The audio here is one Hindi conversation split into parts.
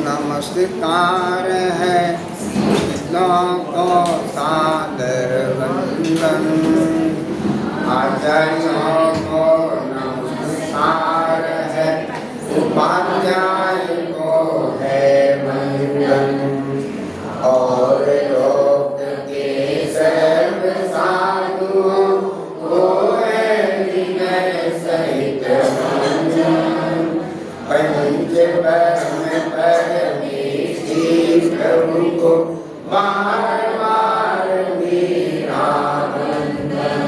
नमस्कार है सिद्धों को सादर वंदन, आचार्यों को नमस्कार है, उपाध्याय को है वंदन, और लोक के सर्व साधुओं को है विनय सहित वंदन। पंच परम परमेश्वरी प्रभु को बार बार मेरा वंदन।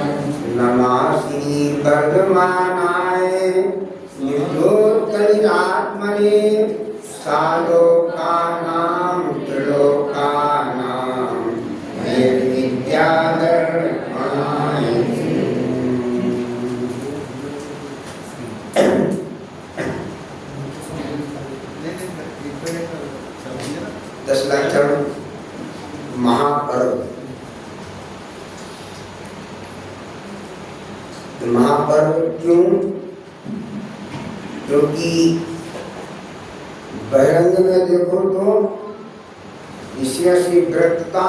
नमः श्री वर्धमानाय निर्लोकनिरात्मने सालोकानां त्रिलोकानां निर्विद्याधर्माय। दशलक्षण महापर्व। महापर्व क्यों? क्योंकि बहिरंग में देखो तो विषय से विरक्तता,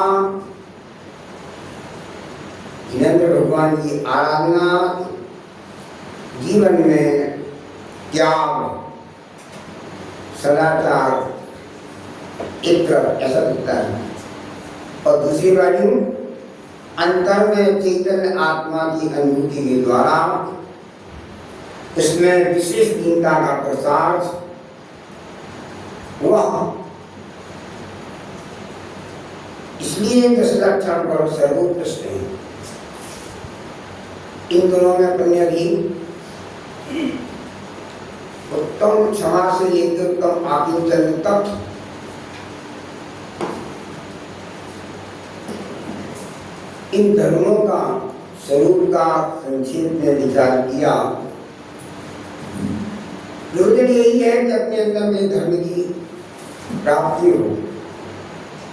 जिनेंद्र भगवान की आराधना, जीवन में त्याग, सदाचार, एक तरफ ऐसा दिखता है, और दूसरी बाजू अंतर में चैतन्य आत्मा की अनुभूति के द्वारा इसमें विशेष दीनता का प्रसार हुआ। इसलिए दशलक्षण पर्व सर्वोत्कृष्ट है। इन दोनों में पुण्य उत्तम क्षमा से लेकर उत्तम आकिंचन तक इन धर्मों का स्वरूप का संक्षेप में विचार किया। प्रयोजन यही है कि अपने अंदर में धर्म की प्राप्ति हो,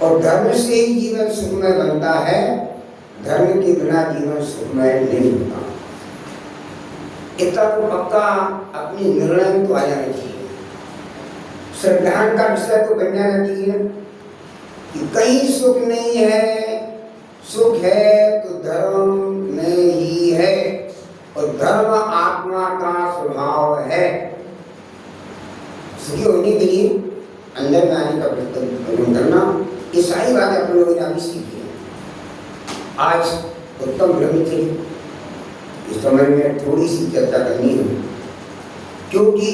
और धर्म से ही जीवन सुखमय बनता है। धर्म के बिना जीवन सुखमय नहीं होता। इतना तो पक्का अपनी निर्णय में तो आ जाना चाहिए। संज्ञान का विषय तो बन जाना चाहिए कि कहीं सुख नहीं है। सुख है तो धर्म में ही है, और धर्म आत्मा का स्वभाव है। सुखी होने के लिए अंदर में आने का प्रयत्न करना, ये सारी बातें अपन लोगों ने अभी सीखी है। आज उत्तम ब्रह्मचर्य इस समय में थोड़ी सी चर्चा करनी है, क्योंकि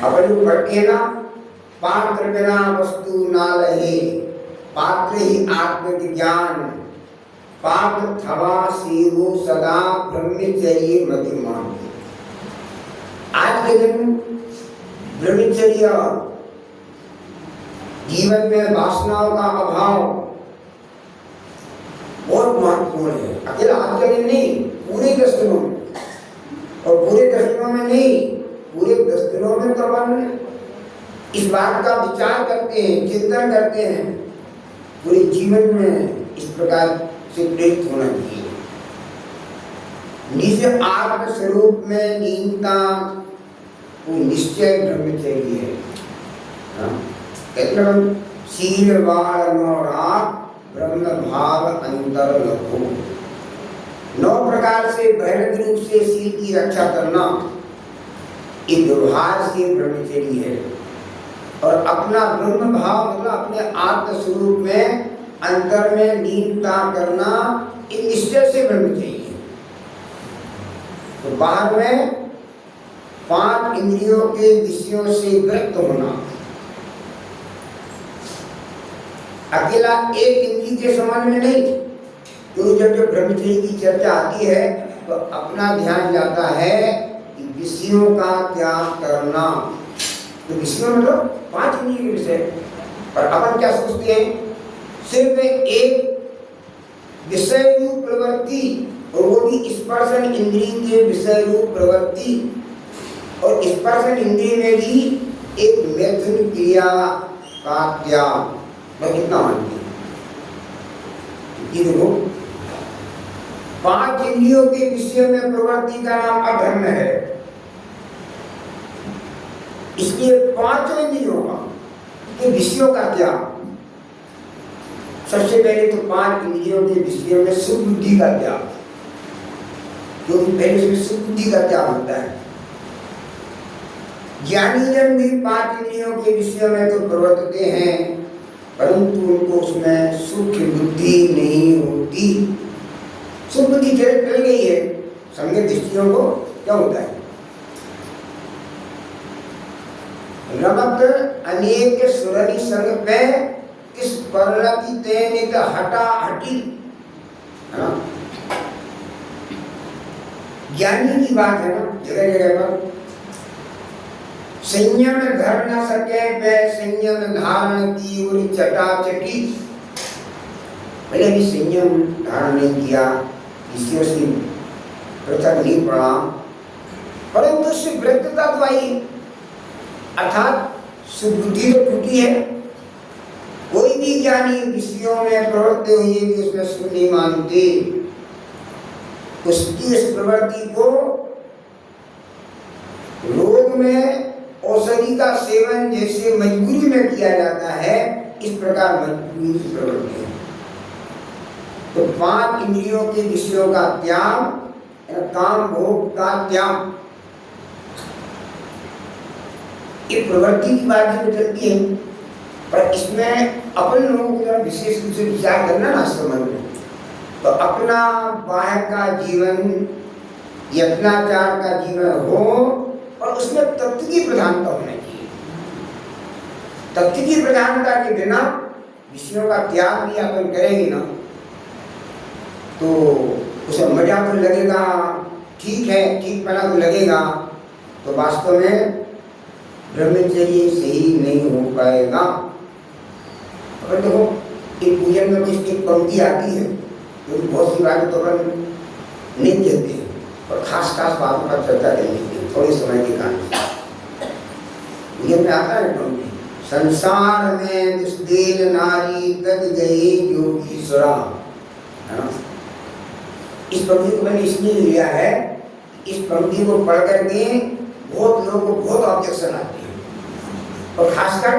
अपन लोग पढ़ते हैं ना, पात्र बिना वस्तु ना लहे, पात्र ही आत्मज्ञान, पात्र थवा सेवो सदा ब्रह्मचर्य मतिमान। आज के दिन ब्रह्मचर्य, जीवन में वासनाओं का अभाव बहुत महत्वपूर्ण है। अकेला आज के दिन नहीं, पूरे 10 दिनों में, और पूरे 10 दिनों में नहीं, पूरे 10 दिनों में तो अपन इस बात का विचार करते हैं, चिंतन करते हैं। पूरे जीवन में इस प्रकार से प्रेरित होना चाहिए। निज आत्म स्वरूप में लीनता वो निश्चय ब्रह्मचर्य है। शील वाण ब्रह्म भाव अंतर रखो। 9 प्रकार से बहिर्गत रूप से शील की रक्षा करना एक व्यवहार से ब्रह्मचर्य है, और अपना ब्रह्म भाव मतलब अपने आत्म स्वरूप में अंतर में लीनता करना एक निश्चय से ब्रह्मचर्य है। तो बाद में 5 इंद्रियों के विषयों से विरक्त होना। अकेला एक इंद्रिय के संबंध में नहीं, क्योंकि जब ब्रह्मचर्य की चर्चा आती है तो अपना ध्यान जाता है कि विषयों का त्याग करना। तो विषयों मतलब 5 इंद्रिय के विषय, और अपन क्या सोचते हैं, सिर्फ एक विषय रूप प्रवृत्ति, और वो भी स्पर्शन इंद्रिय के विषय रूप प्रवृत्ति, और स्पर्शन इंद्रिय में भी एक मैथुन क्रिया का त्याग। मैं कितना मानती हूँ, देखो 5 इंद्रियों के विषय में प्रवृत्ति का नाम अधर्म है। इसलिए 5 इंद्रियों का विषयों का त्याग। सबसे पहले तो 5 इंद्रियों के विषयों में सुबुद्धि का त्याग, क्योंकि पहले इसमें सुबुद्धि का त्याग होता है। ज्ञानी जन भी 5 इंद्रियों के विषयों में तो प्रवर्तते हैं, परंतु उनको उसमें सूक्ष्म बुद्धि नहीं होती। सूक्ष्म बुद्धि चल गई है, संज्ञ दृष्टियों को क्या होता है? रमत अनेक सुरनि संग पे इस परलति तेनित हटा हटी, है ना? ज्ञानी की बात है ना, जगह जगह पर संयम धर न सके वे संयम धारण की और चटा चटी। पहले भी संयम धारण नहीं किया, विषयों से पृथक नहीं पड़ा, परंतु उससे वृत्तता तो आई, अर्थात सुबुद्धि तो टूटी है। कोई भी ज्ञानी विषयों में प्रवृत्त हुए भी उसमें सुख नहीं मानते। उसकी इस प्रवृत्ति को रोग में औषधि का सेवन जैसे मजबूरी में किया जाता है, इस प्रकार मजबूरी की प्रवृत्ति है। तो 5 इंद्रियों के विषयों का त्याग, काम भोग का त्याग, ये प्रवृत्ति की बात जो चलती है, पर इसमें अपन लोगों को विशेष रूप से विचार करना ना संबंध में। तो अपना बाह्य का जीवन, यत्नाचार का जीवन हो और उसमें तत्व की प्रधानता होनी चाहिए। तत्व की प्रधानता के बिना विषयों का त्याग भी अपन करेंगे ना, तो उसे मजा तो लगेगा, ठीक है, ठीक बना तो लगेगा, तो वास्तव में ब्रह्मचर्य सही नहीं हो पाएगा। अगर देखो एक पूजन में कुछ एक पंक्ति आती है, क्योंकि बहुत सी बातें तो अपन नहीं कहते हैं, और खास बातों पर चर्चा करेंगे थोड़े समय के कारण। पूजन में आता है पंक्ति, संसार में दुष्देल नारी तज गई योगीश्वरा, है ना? इस पंक्ति को मैंने इसलिए लिया है, इस पंक्ति को पढ़ करके बहुत लोगों को बहुत ऑब्जेक्शन आती है, और खासकर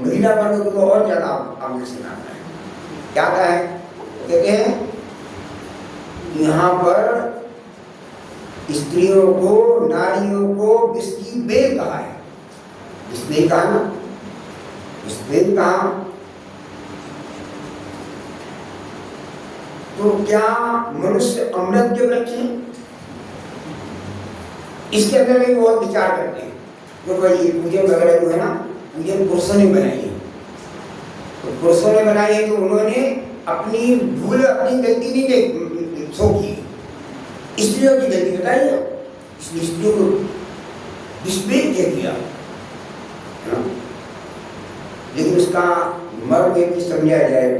महिला वर्ग को और ज्यादा ऑब्जेक्शन आता है। क्या आता है? कहते हैं यहाँ पर स्त्रियों को, नारियों को विष की बेल कहा है। विष बेल कहा ना, विष बेल कहा, तो क्या मनुष्य अमृत के वृक्ष है? इसके अंदर भी बहुत विचार करते हैं। तो भाई ये पूजन वगैरह जो है ना, पूजन पुरुषों ने बनाई है, तो पुरुषों ने बनाई है तो उन्होंने अपनी भूल, अपनी गलती नहीं सो की, स्त्रियों की गलती बताई है, इसलिए स्त्रियों को विस्मित कह दिया, है ना? लेकिन उसका मर्म यदि समझा जाए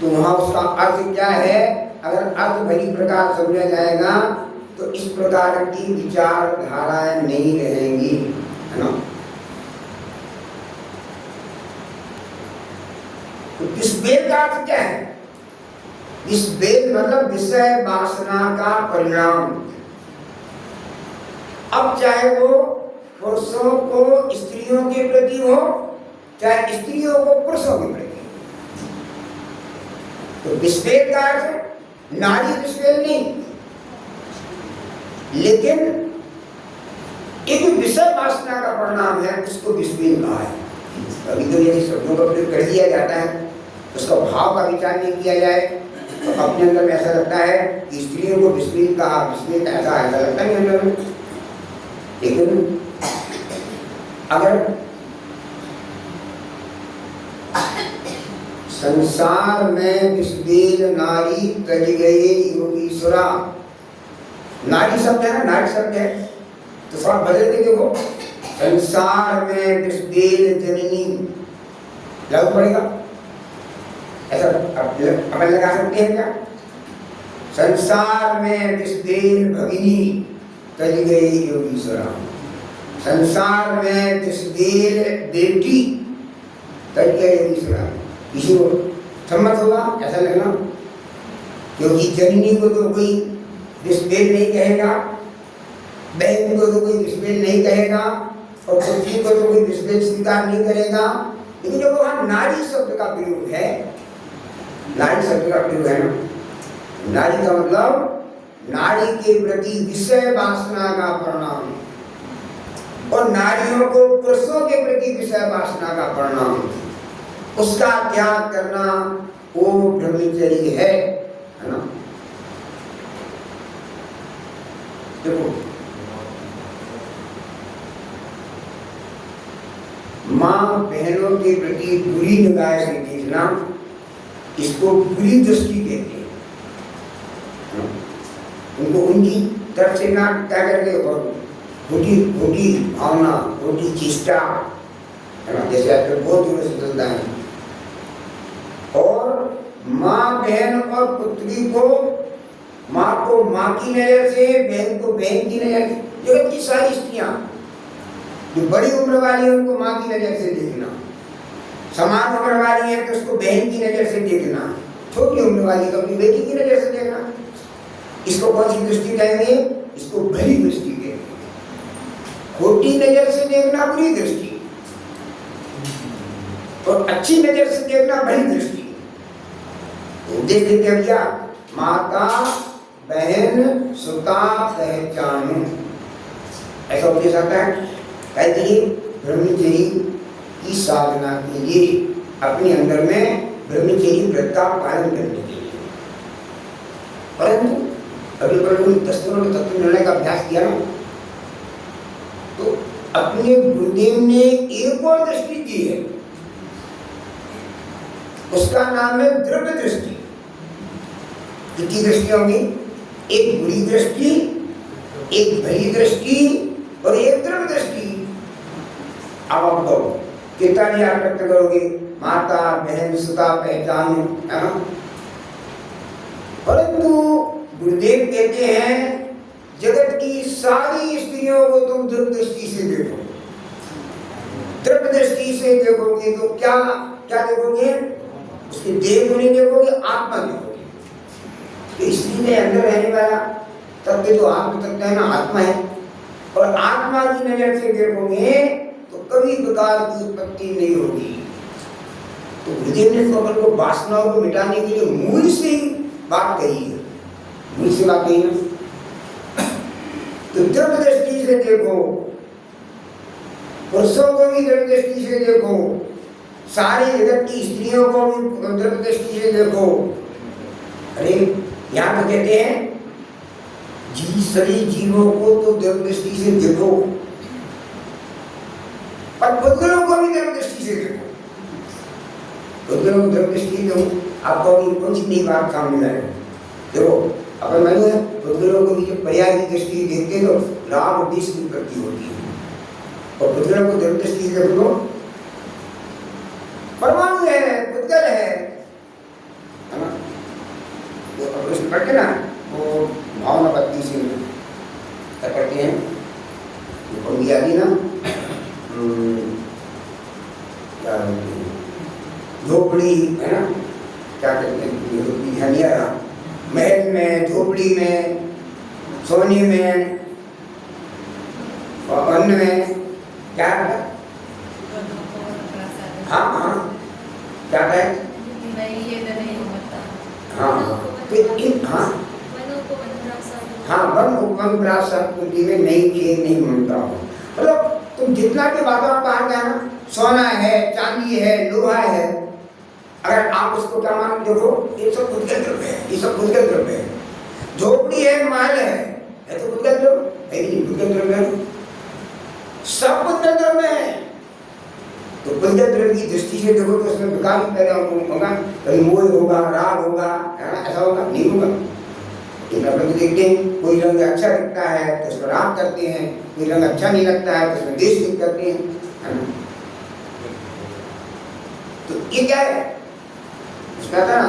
तो वहाँ उसका अर्थ क्या है? अगर अर्थ भली प्रकार समझा जाएगा तो इस प्रकार की विचारधाराएं नहीं रहेंगी, है ना? तो विषबेद का अर्थ क्या है? विषबेद मतलब विषय वासना का परिणाम। अब चाहे वो पुरुषों को स्त्रियों के प्रति हो, चाहे स्त्रियों को पुरुषों के प्रति। तो विषबेद का अर्थ नारी विषबेद नहीं, लेकिन एक विषय वासना का परिणाम है, उसको विषबेद कहा है। कभी कभी ऐसे शब्दों का प्रयोग कर दिया जाता है, उसका भाव का विचार नहीं किया जाए तो अपने अंदर में ऐसा लगता है कि स्त्रियों को विषबेद कहा, विषबेद ऐसा लगता नहीं अंदर में। लेकिन अगर संसार में विषबेद नारी तज गए योगीश्वरा, नारी शब्द है ना, नारी शब्द है, तो थोड़ा बदल के देखो, संसार में विषबेद जननी लागू पड़ेगा, ऐसा अपन लगा सकते हैं क्या? संसार में विषबेद भगिनी तज गए योगीश्वरा, संसार में विषबेद बेटी तज गए योगीश्वरा, इसी को सम्मत होगा ऐसा लगना, क्योंकि जननी को तो कोई विषबेद नहीं कहेगा, बहन को तो कोई विषबेद नहीं कहेगा, और पुत्री को तो कोई विषबेद स्वीकार नहीं करेगा, लेकिन जब वहां नारी शब्द का प्रयोग है, नारी शब्द का प्रयोग है ना, नारी का मतलब नारी के प्रति विषय वासना का परिणाम, और नारियों को पुरुषों के प्रति विषय वासना का परिणाम, उसका त्याग करना वो ब्रह्मचर्य है ना। देखो माँ बहनों के प्रति बुरी निगाह से देखना, इसको बुरी दृष्टि कहते हैं। उनको उनकी तरफ से ना क्या करके और खोटी भावना, खोटी चेष्टा है ना, जैसे आजकल बहुत दूर से चलता है। और माँ बहन और पुत्री को, माँ को माँ की नजर से, बहन को बहन की नजर से, जगत की सारी स्त्रियां जो बड़ी उम्र वाली है उनको माँ की नजर से देखना, समान उम्र वाली है तो उसको बहन की नजर से देखना, छोटी उम्र वाली तो अपनी बेटी की नजर से देखना। इसको कौन सी दृष्टि कहेंगे? इसको भली दृष्टि कहेंगे। खोटी नजर से देखना बुरी दृष्टि, और अच्छी नजर से देखना भली दृष्टि। उपदेश देते भैया, माता बहन सुता पहचानो, ऐसा उपदेश आता है। कहते हैं ब्रह्मचर्य की साधना के लिए, अपने अंदर में ब्रह्मचर्य व्रत का पालन करने के लिए। परंतु अभी पर 10 दिनों में तत्व निर्णय का अभ्यास किया ना, तो अपने गुरुदेव ने एक और दृष्टि दी है, उसका नाम है द्रव्य दृष्टि। कितनी दृष्टि होंगी? एक बुरी दृष्टि, एक भली दृष्टि और एक द्रव्य दृष्टि। अब आप दो कितना याद व्यक्त करोगे? माता बहन सुता पहचानो, है ना। परंतु गुरुदेव कहते हैं जगत की सारी स्त्रियों को तुम द्रव्य दृष्टि से देखो। द्रव्य दृष्टि से देखोगे तो क्या क्या देखोगे? उसके देह को नहीं देखोगे, आत्मा देखोगे। तो स्त्री के अंदर रहने वाला तत्व जो आत्म तत्व है ना, आत्मा है, और आत्मा की नजर से देखोगे तो कभी प्रकार की उत्पत्ति नहीं होगी। तो गुरुदेव ने तो अपन को वासनाओं को मिटाने के लिए मूल से ही बात कही है, मूल से बात कही है। तो द्रव्य दृष्टि से देखो, पुरुषों को भी द्रव्य दृष्टि से देखो, सारी जगत की स्त्रियों को भी द्रव्य दृष्टि से देखो। अरे यहाँ तो कहते हैं सभी जीवों को तो द्रव्य दृष्टि से देखो, पर पुद्गलों को भी द्रव्य दृष्टि से देखो। पुद्गलों को द्रव्य दृष्टि दो, आपको कौन सी नई बात सामने लाए? देखो अपन मालूम है, पुद्गलों को भी जब पर्याय की दृष्टि देखते तो लाभ और देश की उत्पत्ति होती है, और पुद्गलों को द्रव्य दृष्टि से देखो तो परमाणु है, पुद्गल है ना। तो अब उसमें पढ़ते ना, वो भावना पत्ती से क्या करते हैं, पंक्ति आदि ना, झोपड़ी है ना, क्या कहते हैं, ध्यान नहीं आ रहा, महल में, झोपड़ी में, सोने में, और अन्न में, क्या है? हाँ हाँ क्या है? हाँ हाँ वन उपवन प्रासाद कुटी में नई चीज नहीं मिलता हो। मतलब तुम जितना भी वातावरण बाहर गया ना, सोना है, चांदी है, लोहा है, अगर आप उसको क्या मान देखो, ये सब पुद्गल द्रव्य है, ये सब पुद्गल द्रव्य है। झोपड़ी है, महल है तो पुद्गल द्रव्य है, नहीं पुद्गल द्रव्य है, सब पुद्गल द्रव्य है। तो पुद्गल द्रव्य की दृष्टि से देखो तो उसमें विकार ही पैदा होगा, कहीं मोह होगा, राग होगा, ऐसा होगा नहीं होगा। लेकिन अपन तो देखते हैं, कोई रंग अच्छा लगता है तो उसमें राग करते हैं, कोई रंग अच्छा नहीं लगता है तो उसमें द्वेष करते हैं, है ना। तो ये क्या है? उसमें आता ना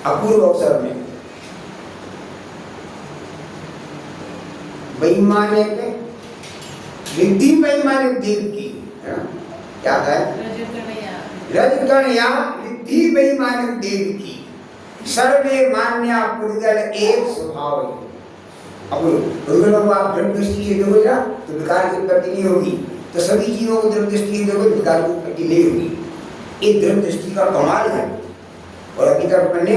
अपूर्व अवसर में वैमानिक रिद्धि वैमानिक देव की, है ना, क्या है? रजगणया रिद्धि वैमानिक देव की, सर्वे मान्या पुद्गल एक स्वभाव है। अब पुद्गलों को आप ब्रह्म दृष्टि से देखोगे तो विकार की उत्पत्ति नहीं होगी, तो सभी जीवों को द्रव्य दृष्टि देखो विकार की उत्पत्ति नहीं होगी। एक द्रव्य दृष्टि का कमाल है। और अभी तक मैंने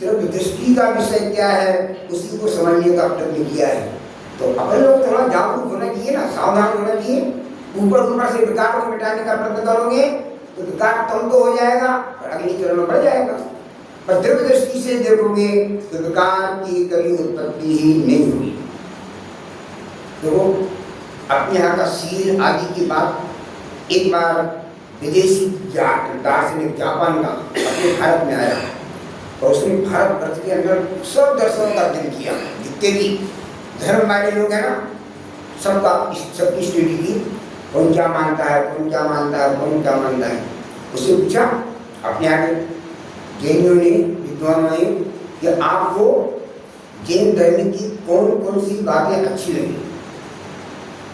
द्रव्य दृष्टि का विषय क्या है उसी को समझने का प्रयत्न किया है। तो अपन लोग थोड़ा जागरूक होना चाहिए ना, सावधान होना चाहिए। ऊपर से विकार को मिटाने का प्रयत्न करोगे तो विकार कम तो हो जाएगा और अगले चरण में बढ़ जाएगा। पर द्रव्य दृष्टि से देखोगे तो विकार की कभी उत्पत्ति ही नहीं होगी। देखो अपने यहाँ का शील आदि की बात एक बार विदेशी दार्शनिक जापान का अपने भारत में आया और उसने भारत वर्ष के अंदर सब दर्शनों का अध्ययन किया। जितने भी धर्म वाले लोग हैं ना सबकी स्टडी की, कौन क्या मानता है, कौन क्या मानता है, कौन क्या मानता है। उससे पूछा अपने यहाँ के जैनियों ने, विद्वानों ने कि आपको जैन धर्म की कौन कौन सी बातें अच्छी लगी,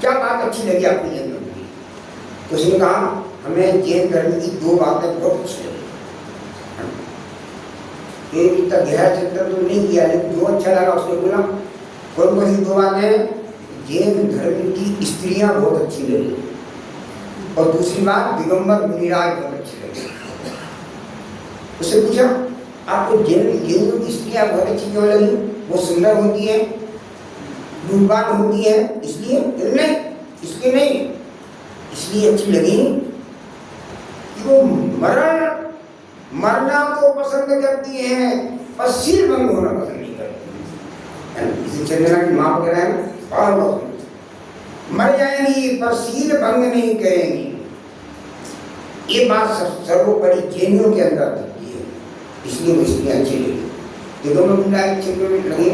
क्या बात अच्छी लगी आपको जैन धर्म की। तो उसने कहा हमें जैन धर्म की 2 बातें बहुत अच्छी लगी। एक इतना गहरा चिंतन तो नहीं किया लेकिन जो अच्छा लगा उसने बोला कौन कौन सी 2 बातें। जैन धर्म की स्त्रियां बहुत अच्छी लगी और दूसरी बात दिगंबर मुनिराज बहुत अच्छी लगी। उससे पूछा आपको जैनों की स्त्रियां बहुत अच्छी क्यों लगी, वो सुंदर होती है, रूपवान होती है इसलिए नहीं, इसलिए नहीं, इसलिए अच्छी लगी कि वो मरना को पसंद करती है पर शील भंग होना पसंद नहीं करती। इसी चंद्रमा की माँ वगैरह है और मर जाएंगी पर शील भंग नहीं करेंगी। ये बात सर्वोपरि जैनियों के अंदर दिखती है, इसलिए वो इसलिए अच्छी लगी। दोनों क्षेत्र में लगे,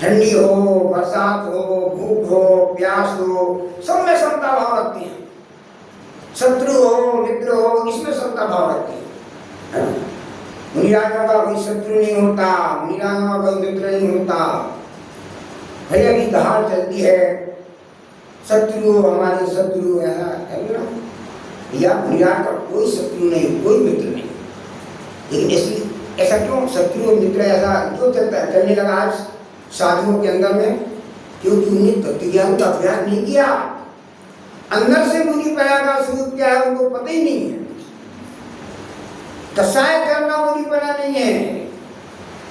ठंडी हो, बरसात हो, भूख हो, प्यास हो, सब में समता भाव रखती है। शत्रु हो, मित्र हो, इसमें समता भाव रखती है। मुनिराजों का कोई शत्रु नहीं होता, मुनिराजों का कोई मित्र नहीं होता। भैया की दहाड़ चलती है, शत्रु हमारे शत्रु है ना, या मुनिराज का कोई शत्रु नहीं, कोई मित्र नहीं। लेकिन ऐसा क्यों शत्रु और मित्र ऐसा क्यों चलने लगा आज साधुओं के अंदर में? क्योंकि उन्हें तत्व ज्ञान का अभ्यास नहीं किया। अंदर से मुनि पया का स्वरूप क्या है उनको पता ही नहीं है। कसाय करना मुनि पना नहीं है।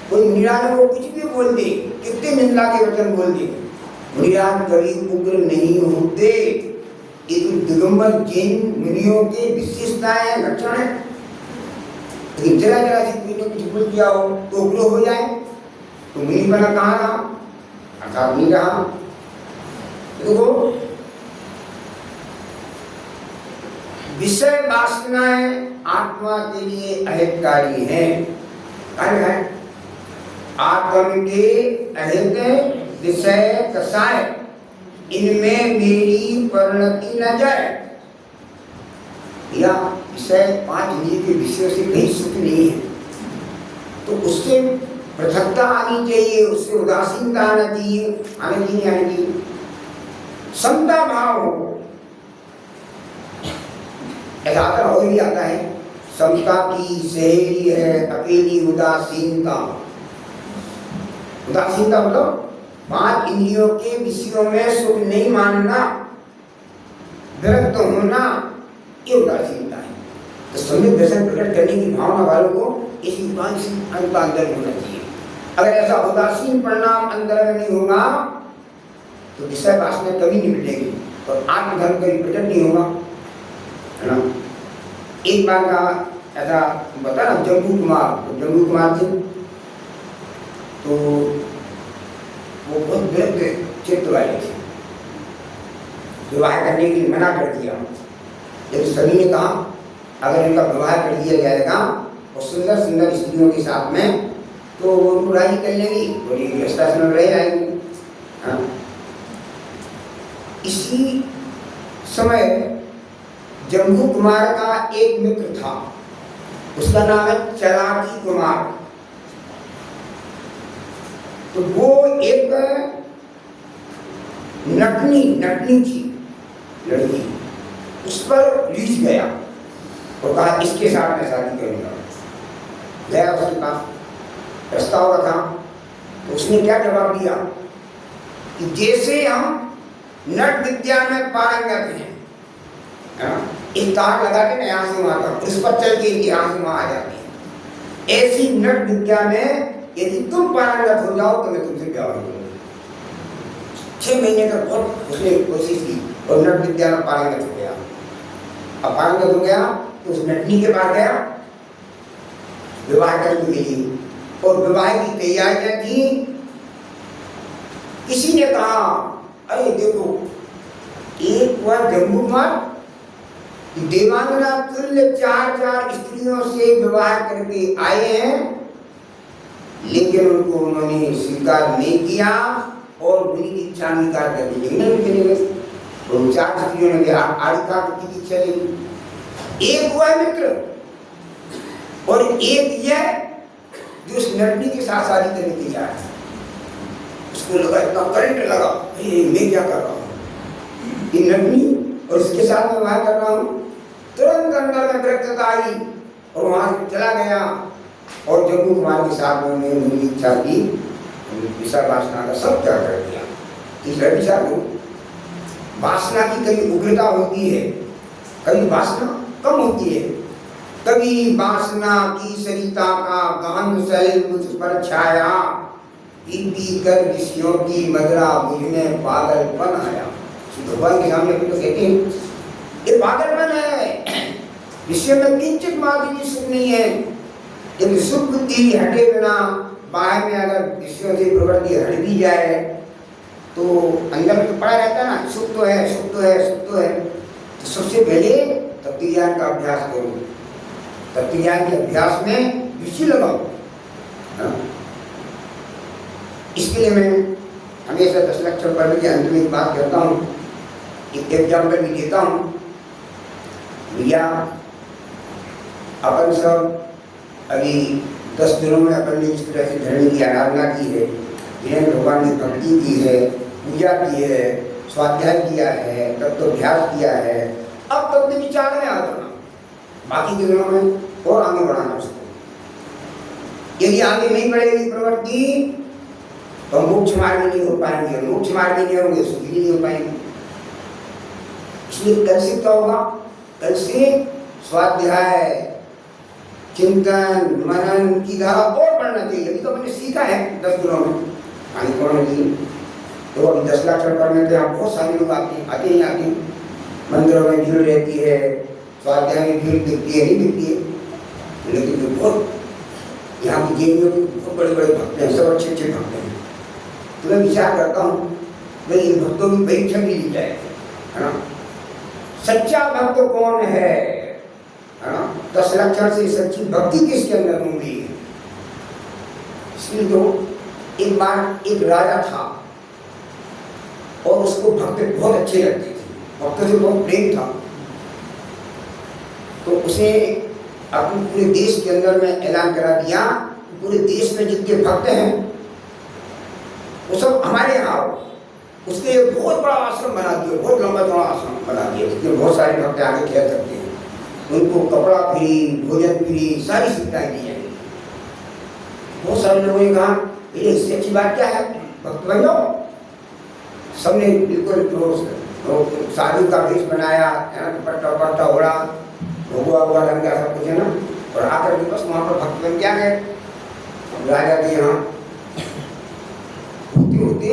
कोई मुनिराज को कुछ भी बोल दे, कितने निंदा के वचन बोल दे, मुनिराज कभी उग्र नहीं होते। ये तो दिगंबर जैन मुनियों के विशेषताएं लक्षण है। लेकिन जरा जरा सी कोई ने कुछ बोल दिया हो तो उग्र हो जाए तो मुनि बना कहाँ रहा, अर्थात नहीं रहा। देखो विषय वासनाएं आत्मा के लिए अहितकारी हैं। है आत्मा के अहित विषय कसाय, इनमें मेरी परिणति न जाए। या विषय 5 इंद्रिय के विषयों से कहीं सुख नहीं है तो उससे पृथकता आनी चाहिए, उससे उदासीनता आना चाहिए, आने चाहिए। समता भाव हो, ऐसा आता हो ही आता है। समता की सहेली है अकेली उदासीनता। उदासीनता मतलब 5 इंद्रियों के विषयों में सुख नहीं मानना, विरक्त होना, ये उदासीनता है। तो सम्यक दर्शन प्रकट करने की भावना वालों को इस उदासीन का अंदर होना चाहिए। अगर ऐसा उदासीन परिणाम अंदर में नहीं होगा तो विषय वासना कभी नहीं मिटेगी और आत्मधर्म कभी प्रकट नहीं होगा, है ना। एक बार का ऐसा बता ना जम्बू कुमार थे तो वो बहुत विरक्त चित्त वाले थे, विवाह करने के लिए मना कर दिया। लेकिन सभी ने कहा अगर इनका विवाह कर दिया जाएगा और सुंदर सुंदर स्त्रियों के साथ में तो वो उनको राजी कर लेंगी, बड़ी व्यवस्था से रह जाएंगी। हाँ। इसी समय जम्बू कुमार का एक मित्र था, उसका नाम है चलाकी कुमार। तो वो एक नटनी थी लड़की, उस पर रीझ गया और कहा इसके साथ मैं शादी करूंगा। गया उसके पास, प्रस्ताव रखा तो उसने क्या जवाब दिया कि जैसे हम नट विद्या में पारंगत हैं, है ना? एक तार लगा के यहाँ से वहां तक उस पर चल के यहाँ से वहां आ जाते हैं। ऐसी नट विद्या में यदि तुम पारंगत हो जाओ तो मैं तुमसे ब्याह करूंगा। 6 महीने तक बहुत उसने कोशिश की और नट विद्या में पारंगत हो गया। अब पारंगत हो गया तो उस नटनी के पास गया विवाह करने के लिए, और विवाह की तैयारियां की। किसी ने कहा अरे देखो एक वह जम्मू कुमार देवांगना तुल्य 4 स्त्रियों से विवाह करके आए हैं, लेकिन उनको उन्होंने स्वीकार नहीं किया और उनकी इच्छा अंगीकार कर दी। और 4 स्त्रियों ने आरिका की इच्छा ली। एक हुआ मित्र और एक यह जो उस नटनी के साथ शादी करने के लिए आया। उसको लगा इतना करंट लगा, मैं क्या कर रहा हूँ, ये नटनी और इसके साथ मैं विवाह कर रहा हूँ। तुरंत अंदर में व्यग्रता आई और वहां चला गया और जम्मू कुमार के साथ में उन्होंने इच्छा की, विषय वासना का सब त्याग कर दिया। तीसरा विचार हो, वासना की कभी उग्रता होती है, कभी वासना कम होती है। कभी वासना की सरिता का गहन शैल मुझ पर छाया, पी पी कर विषयों की मदरा मुझ में पागलपन आया। भगवान के सामने तो कहते हैं ये पागलपन है, विषय में किंचित मात्र भी सुख नहीं है। यदि सुख बुद्धि हटे बिना बाहर में अगर विषयों से प्रवृत्ति हट भी जाए तो अंदर में तो पड़ा रहता है ना, सुख तो है, सुख तो है, सुख तो है। तो सबसे पहले तत्व ज्ञान का अभ्यास करो, तत्व ज्ञान के अभ्यास में रुचि लगाओ। इसके लिए मैं हमेशा 10 लक्षण पढ़ने के अंत में एक बात कहता हूँ, एक एग्जाम्पल भी देता हूँ। भैया अपन सब अभी 10 दिनों में अपन ने इस तरह से धरने की आराधना की है, जिन्हें भगवान की भक्ति की है, पूजा की है, स्वाध्याय किया है, तत्वाभ्यास किया है। अब तत्व विचार में आ जाना, बाकी के दिनों में और आगे बढ़ाना उसको। यदि आगे नहीं बढ़ेगी प्रवृत्ति तो मोक्ष मार्ग में नहीं हो पाएंगे, मोक्ष मार्ग में नहीं होंगे, सुखी नहीं हो पाएंगे। इसलिए कल से क्या होगा, कल से स्वाध्याय, चिंतन, मनन की धारा और बढ़ना चाहिए। अभी तो हमने सीखा है 10 दिनों में, आगे बढ़ना चाहिए। तो अभी 10 लाख पढ़ने तो यहाँ बहुत सारे लोग आते ही आते हैं, मंदिरों में भीड़ रहती है, स्वाध्याय में भीड़ दिखती है, नहीं दिखती है, लेकिन जो बहुत यहाँ की जेल में बहुत बड़े बड़े भक्त हैं, सब अच्छे अच्छे भक्त हैं। तो मैं विचार करता हूँ भाई इन भक्तों की परीक्षा भी ली जाए, है ना? सच्चा भक्त कौन है ना? 10 लक्षण से सच्ची भक्ति किसके अंदर होंगी। इसलिए तो एक बार एक राजा था और उसको भक्त बहुत अच्छे लगते थे, भक्तों से बहुत प्रेम था। तो उसे अपने पूरे देश के अंदर में ऐलान करा दिया, पूरे देश में जितने भक्त हैं वो सब हमारे यहाँ आओ। उसके एक बहुत बड़ा आश्रम बना दिया, बहुत लंबा चौड़ा आश्रम बना दिया, जिसमें बहुत सारे भक्त आगे ठहर सकते हैं। उनको कपड़ा फ्री, भोजन फ्री, सारी सुविधाएं दी जाएंगी। बहुत सारे लोगों ने कहा ये इससे अच्छी बात क्या है, भक्त बन जाओ। सबने बिल्कुल साधु का वेश बनाया, दुपट्टा पट्टा ओढ़ा, भगवा हुआ रंग का सब कुछ है ना, और आकर के बस वहाँ पर भक्त बन क्या गए। राजा के यहाँ होते होते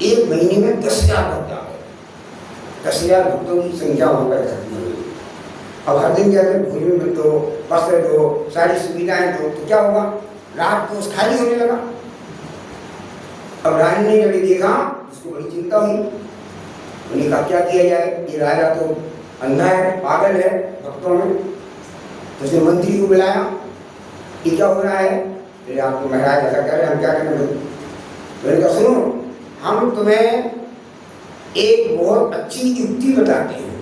1 महीने में 10,000 भक्त आ गए। 10,000 भक्तों की संख्या वहाँ पर इकट्ठी हुई। अब हर दिन क्या है, भोजन में दो, वस्त्र दो, सारी सुविधाएं दो, तो क्या होगा, रात को खाली होने लगा। अब रानी ने जब देखा उसको बड़ी चिंता हुई, उन्हें कहा क्या किया जाए, ये राजा तो अंधा है, पागल है भक्तों में। तो उसने मंत्री को बुलाया कि क्या हो रहा है, फिर आपको महाराज ऐसा कर रहे हैं, हम क्या करें। मैंने कहा सुनो, हम तुम्हें एक बहुत अच्छी युक्ति बताते हैं।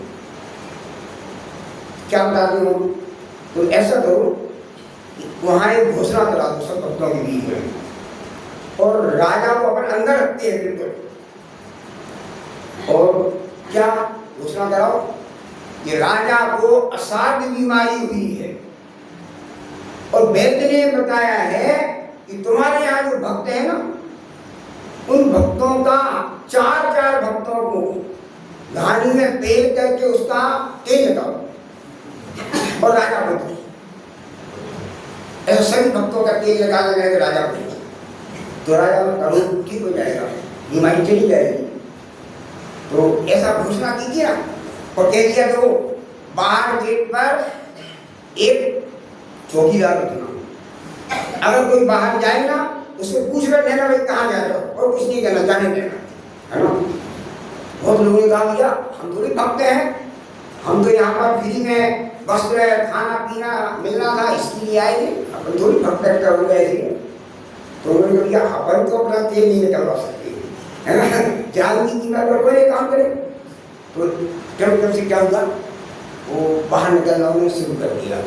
क्या बताते हो, तो ऐसा करो वहाँ एक घोषणा करा दो सब भक्तों के बीच में, और राजा को अपन अंदर रखते हैं बिल्कुल। और क्या घोषणा कराओ कि राजा को असाध्य बीमारी हुई है और वैद्य ने बताया है कि तुम्हारे यहाँ जो भक्त है ना, उन भक्तों का 4 भक्तों को घानी में पेल करके उसका तेल लगाओ और राजा बन गए। ऐसा सभी भक्तों का तेल लगा के राजा बन गया। तो राजा का ठीक हो जाएगा, बीमारी चली जाएगी। तो ऐसा घोषणा की थी ना, और कह दिया तो बाहर गेट पर एक चौकीदार रखना, अगर कोई बाहर जाएगा उससे पूछ कर लेना भाई कहाँ जा रहे हो, और कुछ नहीं कहना, जाने देना, है ना। बहुत लोगों ने कहा भैया हम थोड़ी भक्त हैं, हम तो यहाँ पर फ्री में वस्त्र खाना पीना मिलना था इसके लिए आए थे, अपन थोड़ी भक्त हो गए थे। तो उन्होंने कहा अपन तो अपना तेल नहीं निकलवा सकते, है ना, जान की कीमत पर कोई काम करे। तो कब से क्या हुआ, वो बाहर निकलना उन्होंने शुरू कर दिया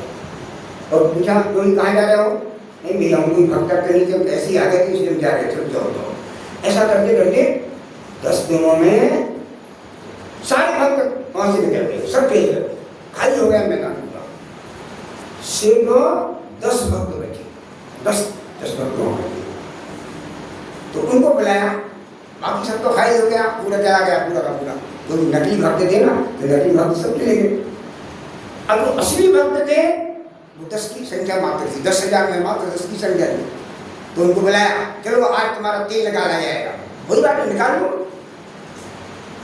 और पूछा कोई कहाँ जा रहे हो, नहीं भैया हम कोई भक्त करनी थे, ऐसे ही आ गए थे इसलिए जा रहे थे, जाओ। ऐसा करते करते 10 दिनों में सारे भक्त वहां से निकल गए, सब तेल खाली हो गया मैदान पूरा। सिर्फ 10 भक्त बचे, 10 भक्त वहां बचे। तो उनको बुलाया, बाकी सब तो खाली हो गया, पूरा चला गया पूरा का पूरा। तो नकली भक्त थे ना, तो नकली भक्त सब चले गए। अब वो असली भक्त थे वो 10 की संख्या मात्र थी, 10,000 में मात्र 10 की संख्या थी। तो उनको बुलाया, चलो आज तुम्हारा तेल निकाला जाएगा। वही बात है, निकाल लो,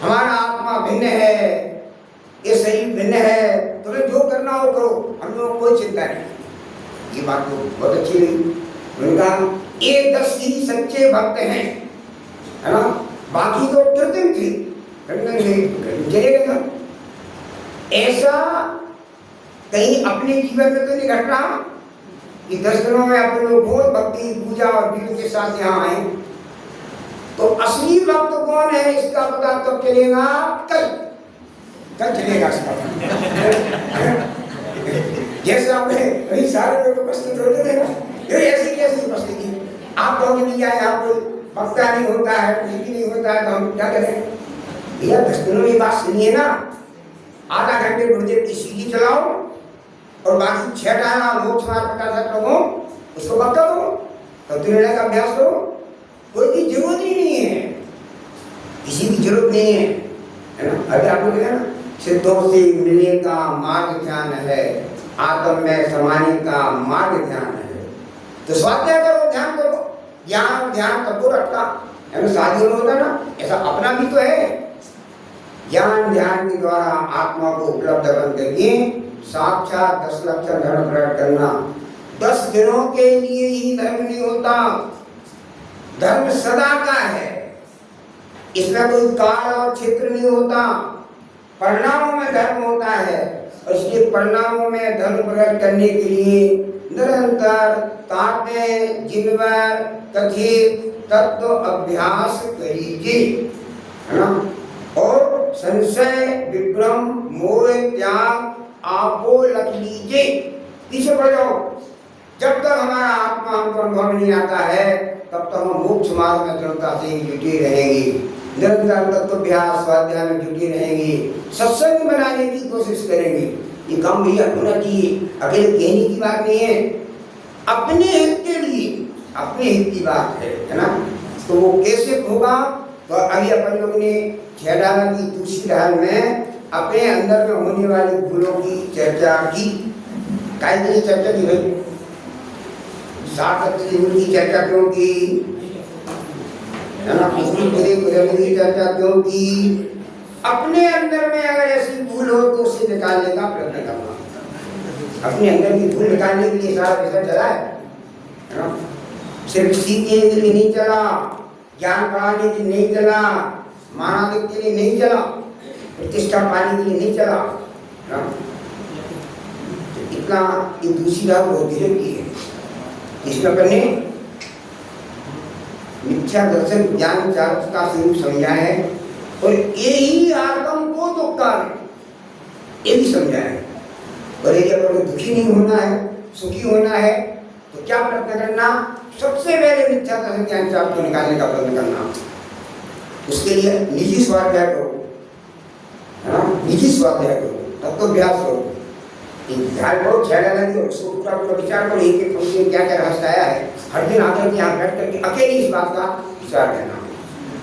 हमारा आत्मा भिन्न है, ये शरीर भिन्न है, तुम्हें जो करना हो करो, हम लोगों को कोई चिंता नहीं। ये बात तो बहुत अच्छी लगी। उन्होंने कहा ये 10 ही सच्चे भक्त हैं, है ना, बाकी तो कृत्रिम थे, चले गए। ऐसा कहीं अपने जीवन में तो नहीं घट रहा कि 10 दिनों में अपने लोग बहुत भक्ति पूजा और भीड़ के साथ यहाँ आए। तो असली भक्त कौन है इसका पता तब चलेगा कल चलेगा इसका जैसे आपने अभी सारे लोग उपस्थित होते थे ना, ऐसी कैसी उपस्थिति, आप लोग नहीं आए, आप कोई वक्ता नहीं होता है, कुछ भी नहीं होता है, तो हम क्या करें भैया। 10 दिनों में बात सुनिए ना, आधा घंटे गुरुदेव की सीढ़ी चलाओ और बाकी 6 डाला मोक्ष मार्ग 50 लोगों उसको वक्ता दो, तब निर्णय का अभ्यास करो। कोई की जरूरत ही नहीं है, किसी की जरूरत नहीं है ना। अभी आपको देखा ना, सिद्धों से मिलने का मार्ग ध्यान है, आत्म में समाने का मार्ग ध्यान है। तो स्वाध्याय करो, ध्यान करो, ज्ञान ध्यान तब रखता है ना, शादी में होता ना, ऐसा अपना भी तो है। ज्ञान ध्यान के द्वारा आत्मा को उपलब्ध बन करके साक्षात 10 लक्षण धर्म प्रकट करना। 10 दिनों के लिए ही धर्म नहीं होता, धर्म सदा का है, इसमें कोई काल और क्षेत्र नहीं होता। परिणामों में धर्म होता है, और इसलिए परिणामों में धर्म प्रकट करने के लिए निरंतर तापे जिनवर कथित तत्व अभ्यास करिए, है ना। और संशय विभ्रम मोह त्याग आपो लख लीजिए, पीछे बढ़ जाओ। जब तक हमारा आत्मा हमको अनुभव नहीं आता है तब तक हम मोक्ष मार्ग में दृढ़ता से जुटे रहेंगे, निरंतर तत्वाभ्यास स्वाध्याय में जुटे रहेंगे, सत्संग बनाने की कोशिश करेंगे। ये काम भैया होना चाहिए, अकेले कहने की बात नहीं है, अपने हित के लिए, अपने हित की बात है ना। तो वो कैसे होगा, तो अभी अपन लोगों ने 6 डाला की दूसरी ढाल में अपने अंदर में होने वाली भूलों की चर्चा की। काय के लिए चर्चा की भाई, 60 की चर्चा क्यों की, है ना, की चर्चा क्यों की। अपने अंदर में अगर ऐसी भूल हो तो उसे निकालने का प्रयत्न करना। अपने अंदर की भूल निकालने के लिए सारा विषय चला है ना, सिर्फ सीखने के लिए नहीं चला, ज्ञान बढ़ाने के लिए नहीं चला, मानव के लिए नहीं चला, प्रतिष्ठा पाने के लिए नहीं चला ना। तो इतना ये दूसरी राह बहुत धीरे की है, इसमें अपने मिथ्या दर्शन ज्ञान चार्ज का स्वरूप समझा है, और यही आगम को तो कारण ये भी समझा है। और यदि अपन दुखी नहीं होना है, सुखी होना है, तो क्या प्रयत्न करना, सबसे पहले मिथ्या दर्शन ज्ञान चार्ज को निकालने का प्रयत्न करना। उसके लिए निजी स्वाध्याय करो, निजी स्वाध्याय करो, तत्वाभ्यास करो, ध्यान करो, 6 डाला उसको पूरा पूरा विचार करो, एक एक पंक्ति में क्या क्या रहस्य आया है। हर दिन आकर के यहाँ बैठ करके अकेले इस बात का विचार करना,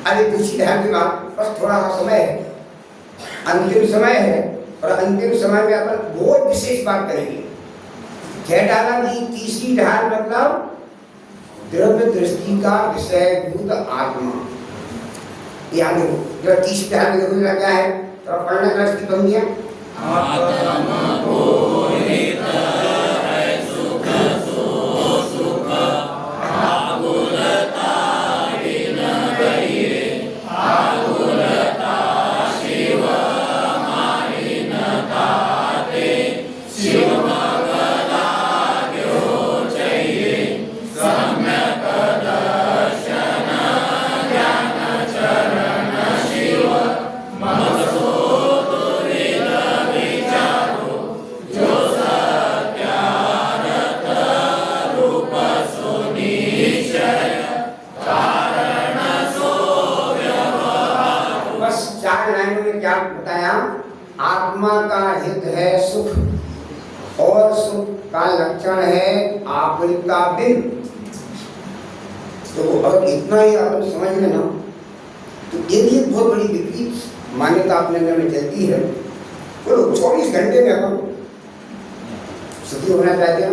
अरे कुछ ही ध्यान की बात, बस थोड़ा सा समय है, अंतिम समय है, और अंतिम समय में अपन बहुत विशेष बात करेंगे। छह ढाला की तीसरी ढाल मतलब द्रव्य दृष्टि का विषय भूत आत्मा। याद रखो, जब तीसरी ढाल में देखो क्या है, तो पढ़ना का इसकी कमी है। आत्मा को हिता है सुख सो सुख, आकुलता बिन गए, आकुलता शिव माहि न ताते, शिव मगला क्यों चाहिए, सम्यक दर्शन ज्ञान चरण शिव मगसो क्या बताया, आत्मा का हित है सुख और सुख का लक्षण है आकुलता बिन। तो अगर इतना ही आप समझ लेना तो ये भी एक बहुत बड़ी विपरीत मान्यता अपने अंदर में चलती है। बोलो 24 घंटे में अपन सुखी होना चाहते हैं,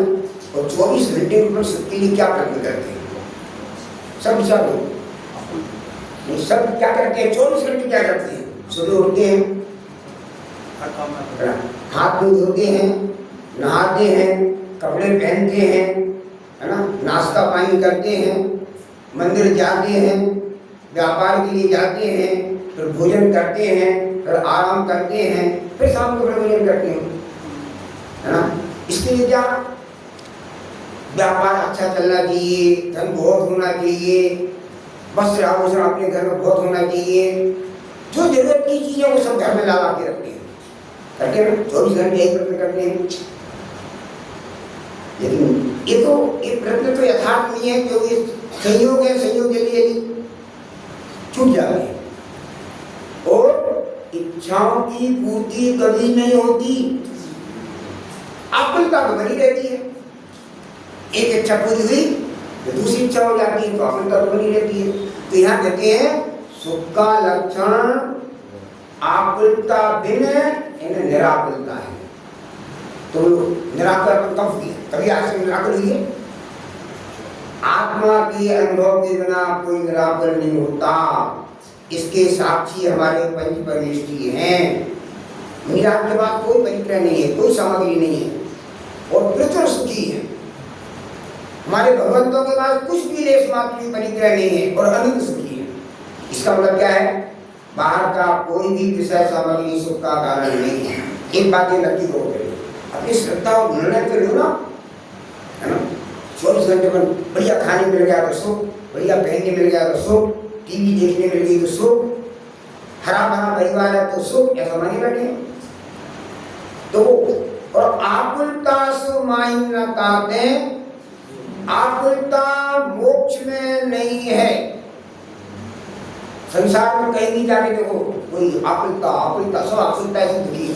और 24 घंटे में सुख के लिए क्या प्रयत्न करते हैं? सब विचार लो, सब क्या करते हैं? 24 घंटे क्या करते हैं? सुबह उठते हैं, हाथ मुंह धोते हैं, नहाते हैं, कपड़े पहनते हैं, है ना, नाश्ता पानी करते हैं, मंदिर जाते हैं, व्यापार के लिए जाते हैं, फिर भोजन करते हैं, फिर आराम करते हैं, फिर शाम को फिर भोजन करते हैं, है ना। इसके लिए क्या, व्यापार अच्छा चलना चाहिए, धन बहुत होना चाहिए, वस्त्र आभूषण अपने घर में बहुत होना चाहिए, जो जरूरत की चीज है वो सब घर में ला के रखते हैं, करके 24 घंटे एक प्रयत्न करते हैं। लेकिन ये तो एक प्रयत्न तो यथार्थ नहीं है, क्योंकि संयोग है, संयोग के लिए छूट जाते हैं, और इच्छाओं की पूर्ति कभी नहीं होती, आकुलता तो बनी रहती है। एक इच्छा पूरी हुई तो दूसरी इच्छा हो जाती है, तो आकुलता तो बनी रहती है। तो यहाँ कहते हैं सुख का लक्षण आकुलता बिन निराकुलता है। तो निराकुल कब हुई? कभी आज से निराकुल हुई है? आत्मा के अनुभव के बिना कोई निराकुल नहीं होता। इसके साक्षी हमारे पंच परमेष्ठी हैं। निराकुल के बाद कोई परिक्रय नहीं है, कोई सामग्री नहीं है, और प्रचुर सुखी है। हमारे भगवंतों के पास कुछ भी लेश मात्र की परिक्रय नहीं है, और अनंत सुखी है। इसका मतलब क्या है? बाहर का कोई भी विषय सामग्री सुख का कारण नहीं है। एक बात ये नक्की हो गई, अपनी श्रद्धा और निर्णय कर लो ना, है ना। 24 घंटे पर बढ़िया खाने मिल गया तो सुख, बढ़िया पहनने मिल गया तो सुख, टीवी देखने मिल गई तो सुख, हरा भरा परिवार है तो सुख, ऐसा माने बैठे। तो और आकुलता सु माइनता में, आकुलता मोक्ष में नहीं है। संसार में कहीं भी जाके देखो, कोई आकुलता आकुलता सब आकुलता ऐसे दुखी है।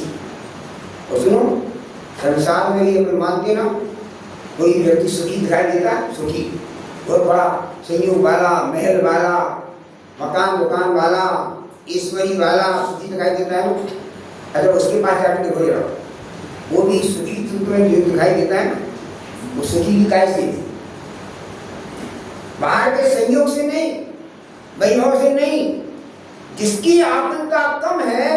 और सुनो, संसार में ये मानते ना, कोई व्यक्ति सुखी दिखाई देता, सुखी बहुत बड़ा संयोग वाला, महल वाला, मकान दुकान वाला, ईश्वरी वाला सुखी दिखाई देता है ना। अगर उसके पास जाकर देखो जरा, वो भी सुखी में जो दिखाई देता है ना, वो सुखी भी कैसे? बाहर के संयोग से नहीं, वैभव से नहीं। जिसकी आकुलता कम है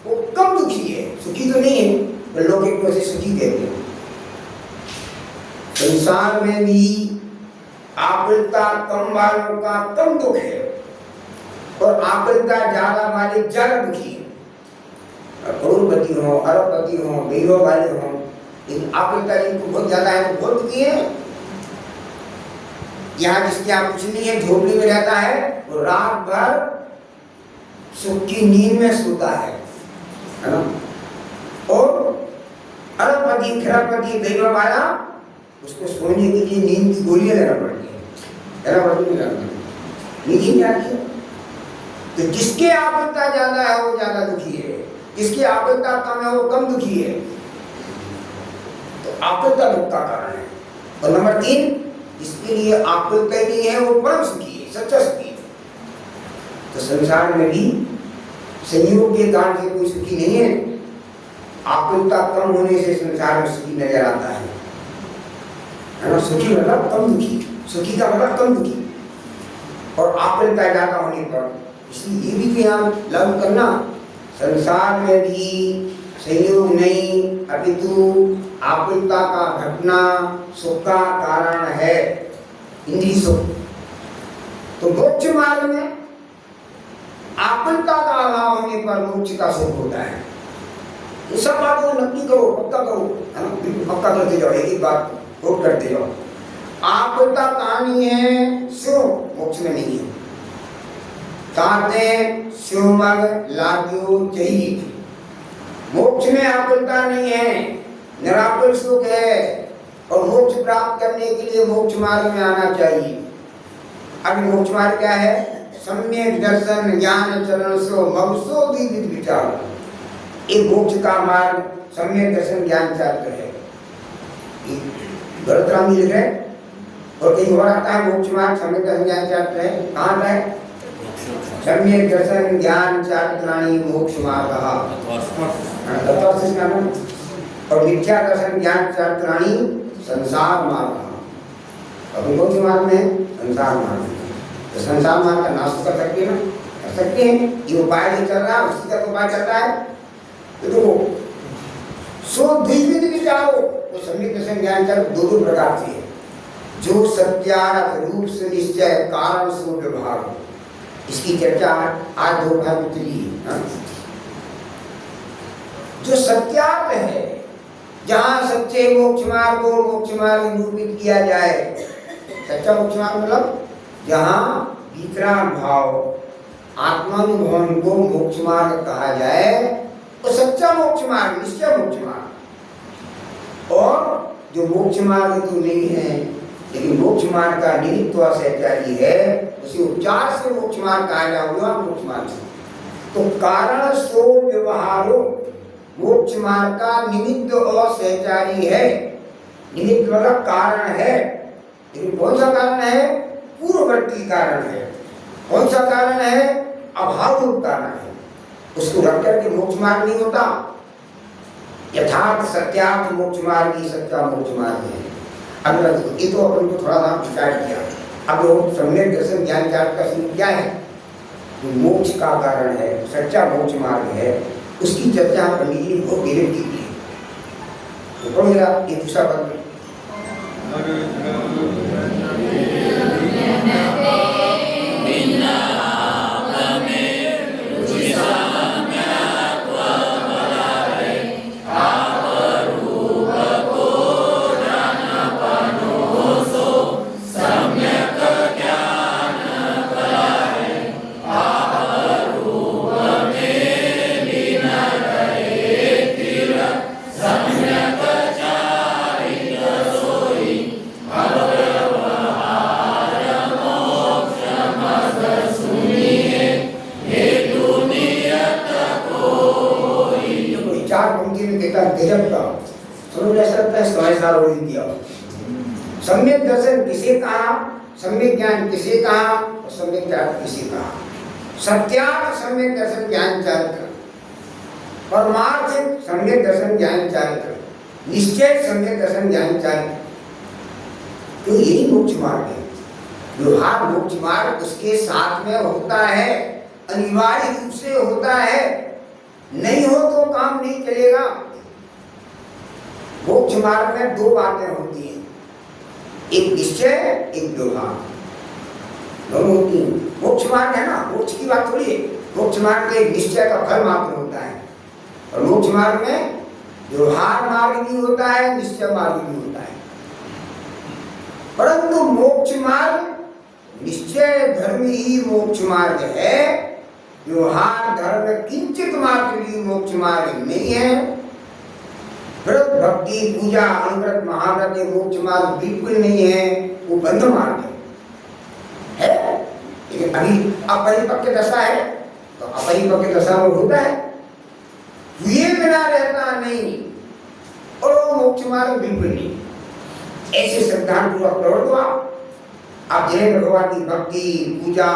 वो कम दुखी है, सुखी तो नहीं है, तो लोग एक दूसरे सुखी कहते हैं। संसार में भी आकुलता कम वालों का कम दुख है, और आकुलता ज्यादा वाले ज्यादा दुखी है। करोड़पति हो, अरबपति हो, वैभव वाले हो, लेकिन आकुलता जिनको बहुत ज्यादा है वो बहुत दुखी है। यहाँ जिसके यहाँ कुछ नहीं है, झोपड़ी में रहता है, वो रात भर सुख की नींद में सोता है ना। और अरबपति, खरबपति, वैभव वाला, उसको सोने के लिए नींद की गोलियां लेना पड़ती है, लेना पड़ती नहीं लेना, नींद ही नहीं आती है। तो जिसके आकुलता ज्यादा है वो ज्यादा दुखी है, जिसकी आकुलता कम है वो कम दुखी है। तो आकुलता दुख का कारण है। और नंबर 3, जिसके लिए आकुलता नहीं है वो परम सुखी है, सच्चा सुखी है। तो संसार में भी संयोग के कारण से कोई सुखी नहीं है। आकुलता कम होने से संसार में सुखी नजर आता है ना। सुखी मतलब कम दुखी, सुखी का मतलब कम दुखी, और आकुलता ज्यादा होने पर, इसलिए ये भी यहाँ लागू करना, संसार में भी संयोग नहीं अपितु आकुलता का घटना सुख का कारण है, इंद्रिय सुख। तो मोक्ष मार्ग में आकुलता का अभाव होने पर मोक्ष का सुख होता है। ये सब बातों को नक्की करो, पक्का करो, है ना, बिल्कुल पक्का करते जाओ, एक एक बात नोट करते जाओ। आकुलता कहानी है सो मोक्ष में नहीं है। ताते शिवमग लाग्यो चाहिए, मोक्ष में आकुलता नहीं है, निराकुल सुख है, और मोक्ष प्राप्त करने के लिए मोक्ष मार्ग में आना चाहिए। अब मोक्ष मार्ग क्या है? सम्यक दर्शन ज्ञान चरण सो मगसो विविध विचार। एक मोक्ष का मार्ग सम्यक दर्शन ज्ञान चात्र है। भरतराम लिख रहे, और कहीं और आता है मोक्ष मार्ग सम्यक दर्शन ज्ञान चात्र है। कहाँ आता है? सम्यक दर्शन ज्ञान चात्राणि मोक्ष मार्ग, और मिथ्या दर्शन ज्ञान चात्राणि संसार मार्ग। अब मोक्ष मार्ग में संसार मार्ग, तो संसार मार्ग का नाश कर सकते हैं ना, कर सकते हैं। ये उपाय नहीं चल रहा, उसी का उपाय चलता है। तो देखो सो द्विविध विचारो, वो सम्यक दर्शन ज्ञान चात्र दो प्रकार से है। जो सत्यार्थ रूप से निश्चय कारण सो व्यवहार, इसकी चर्चा आज दो भाग में चली है। जो सत्यार्थ है, जहां सच्चे मोक्ष मार्ग को मोक्ष मार्ग निरूपित किया जाए। सच्चा मोक्ष मार्ग मतलब जहां भीतरा भाव आत्मानुभव को मोक्ष मार्ग कहा जाए, तो सच्चा मोक्ष मार्ग, निश्चय मोक्ष मार्ग। और जो मोक्ष मार्ग तो नहीं है, लेकिन मोक्ष मार्ग का निमित्त सहचारी है, उसे उपचार से मोक्ष मार्ग कहा जाएगा। मोक्ष मार्ग तो कारण सो व्यवहारो, मोक्ष मार्ग का निमित्त और सहचारी है। निमित्त मतलब कारण है, लेकिन कौन सा कारण है? पूर्ववर्ती कारण है। कौन सा कारण है? अभाव रूप कारण है। उसको रख करके मोक्ष मार्ग नहीं होता। यथार्थ सत्यार्थ मोक्ष मार्ग ही सच्चा मोक्ष मार्ग है। अब ये तो अपन को थोड़ा सा विचार किया। अब वो सम्यक दर्शन ज्ञान चार्ट का स्वरूप क्या है? जो मोक्ष का कारण है, सच्चा मोक्ष मार्ग है, उसकी चर्चा पंडित जी ने बहुत गहरे की है। तो कौन मेरा ये दूसरा पद सम्यक दर्शन किसे कहा, सम्यक ज्ञान किसे कहा, और सम्यक चार्ट किसे कहा? सत्यार्थ सम्यक दर्शन ज्ञान चार्ट, परमार्थ सम्यक दर्शन ज्ञान चार्ट, निश्चय सम्यक दर्शन ज्ञान चार्ट। तो यही मोक्ष मार्ग है। व्यवहार मोक्ष मार्ग उसके साथ में होता है, अनिवार्य रूप से होता है। नहीं हो तो काम नहीं चलेगा। मोक्ष मार्ग में दो बातें होती हैं, एक निश्चय, एक व्यवहार, दोनों होती हैं। मोक्ष मार्ग है ना, मोक्ष की बात थोड़ी है। मोक्ष मार्ग में एक निश्चय का फल मात्र होता है, और मोक्ष मार्ग में व्यवहार मार्ग भी होता है, निश्चय मार्ग भी होता है। परंतु मोक्ष मार्ग निश्चय धर्म ही मोक्ष मार्ग है, व्यवहार धर्म किंचित मात्र भी मोक्ष मार्ग नहीं है। व्रत भक्ति पूजा अनुव्रत महाव्रत मोक्ष मार्ग बिल्कुल नहीं है, वो बंध मार्ग है। लेकिन अभी अपरिपक्व दशा है, तो अपरिपक्व दशा में होता है, हुए बिना रहता नहीं, और वो मोक्ष मार्ग बिल्कुल नहीं। ऐसे सिद्धांत पूर्वक प्रवृत्त हुआ। आप जिन्हें भगवान की भक्ति पूजा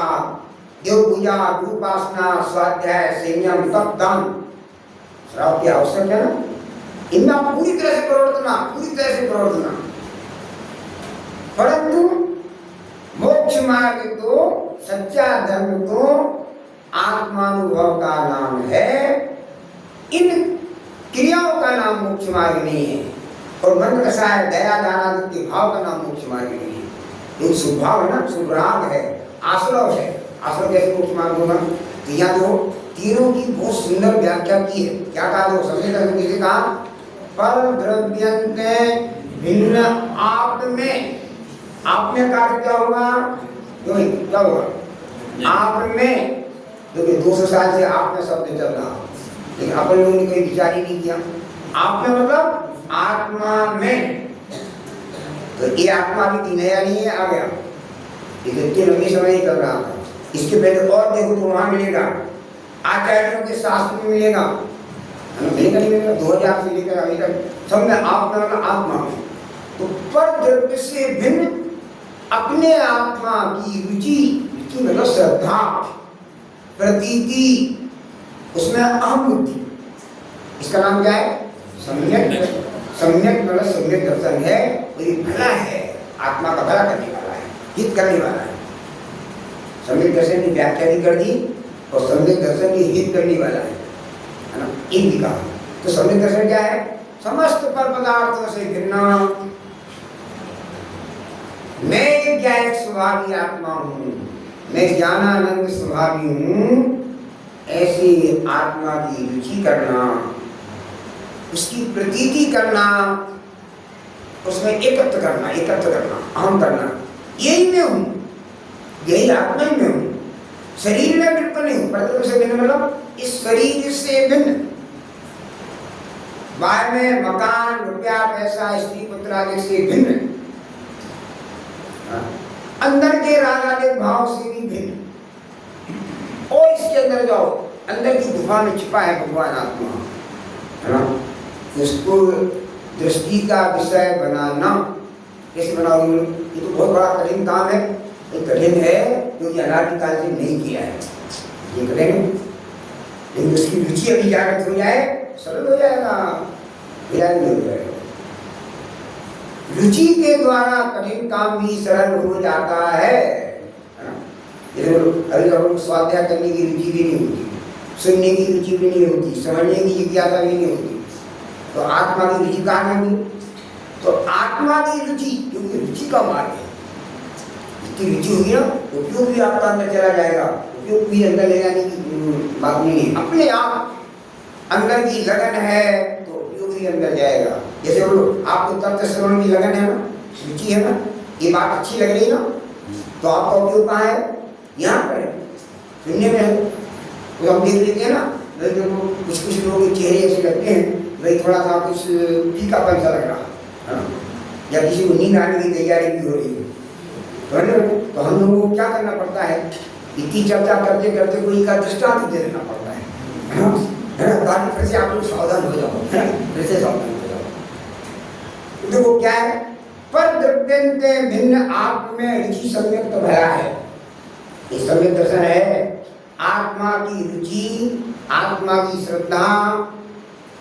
योग पूजा, गुरुपासना, स्वाध्याय, संयम, तप, दान, श्राव की आवश्यक है ना, इनमें आप पूरी तरह से प्रवर्तना। परंतु मोक्ष मार्ग तो, सच्चा धर्म तो आत्मानुभव का नाम है, इन क्रियाओं का नाम मोक्ष मार्ग नहीं है। और मन कैसा है, दया, दान के भाव का नाम मोक्ष मार्ग नहीं है। एक शुभ भाव है ना, शुभ राग है, आश्रव है, आश्रव कैसे मोक्ष मार्ग होगा? तो यहाँ तो तीनों की बहुत सुंदर व्याख्या की है। क्या कहा? तो सबसे पहले किसी कहा पर द्रव्यंते भिन्न आप में का क्या होगा? क्या होगा? आप में। देखिए 200 साल से आप में शब्द चल रहा, लेकिन अपन लोगों ने कोई विचार ही नहीं किया। आप में मतलब आत्मा में। तो ये आत्मा भी तीन नया नहीं है, आ गया। इतनी लंबी समय ही चल रहा था। इसके पहले और देखो तो वहां मिलेगा, आचार्यों के शास्त्र में मिलेगा, मिलेगा नहीं मिलेगा? 2000 से लेकर अभी तक सब में आप में मतलब आत्मा में। तो पर द्रव्य से भिन्न अपने आत्मा की रुचि मतलब श्रद्धा, प्रतीति, उसमें अहम बुद्धि, इसका नाम क्या है? सम्यक मतलब सम्यक दर्शन है। और ये भला है, आत्मा का भला करने वाला है, हित करने वाला है। सम्यक दर्शन की व्याख्या भी कर दी और सम्यक दर्शन की हित करने वाला है ना, एक भी कहा। तो सम्यक दर्शन क्या है? समस्त पर पदार्थों से भिन्न मैं ज्ञान स्वभावी आत्मा हूँ, मैं ज्ञानानंद स्वभावी हूँ। ऐसी आत्मा की रुचि करना, उसकी प्रतीति करना, उसमें एकत्र करना, अहम करना, यही मैं हूँ, यही आत्मा ही मैं हूँ। शरीर में बिल्कुल नहीं हूँ। प्रतिबिंब से भिन्न मतलब इस शरीर से भिन्न, बाहर में मकान, रुपया, पैसा, स्त्री, पुत्र आदि से भिन्न, अंदर के राग आदि भाव से भी भिन्न। और इसके अंदर जाओ, अंदर की गुफा में छिपा है भगवान आत्मा, है ना। उसको दृष्टि का विषय बनाना कैसे बनाओगे? ये तो बहुत बड़ा कठिन काम है। ये कठिन है क्योंकि अनादिकाल से नहीं किया है, ये कठिन है। लेकिन उसकी रुचि अभी जागृत हो जाए, सरल हो जाएगा, विराग नहीं हो जाएगा। रुचि के द्वारा कठिन काम भी सरल हो जाता है। अभी लोगों स्वाध्याय करने की रुचि भी नहीं होती, सुनने की रुचि भी नहीं होती, समझने की जिज्ञासा भी नहीं होती, तो आत्मा की रुचि कहाँ होगी? तो आत्मा की रुचि, क्योंकि रुचि का मार्ग है, इसकी रुचि होगी ना, उपयोग भी आपका अंदर चला जाएगा। उपयोग भी अंदर ले जाने की बात नहीं है, अपने आप अंदर की लगन है तो उपयोग भी अंदर जाएगा। जैसे बोलो आपको तत्व श्रवण की लगन है ना, रुचि है ना, ये बात अच्छी लग रही है ना, तो आपका उपयोग कहाँ है? यहाँ पर है, सुनने में है। तो हम देख लेते हैं ना, कुछ लोगों के चेहरे ऐसे लगते हैं भाई थोड़ा सा कुछ फीकापन सा लग रहा है, या किसी को नींद आने की तैयारी भी हो रही है, तो हम लोगों को क्या करना पड़ता है? इतनी चर्चा करते करते कोई का दृष्टांत दे देना पड़ता है ना। बाकी फिर से आप लोग सावधान हो जाओ, फिर से सावधान हो जाओ। देखो क्या है? पर द्रव्यंते भिन्न आप में रुचि सम्यक तो भरा है, ये सम्यक दर्शन है। आत्मा की रुचि, आत्मा की श्रद्धा,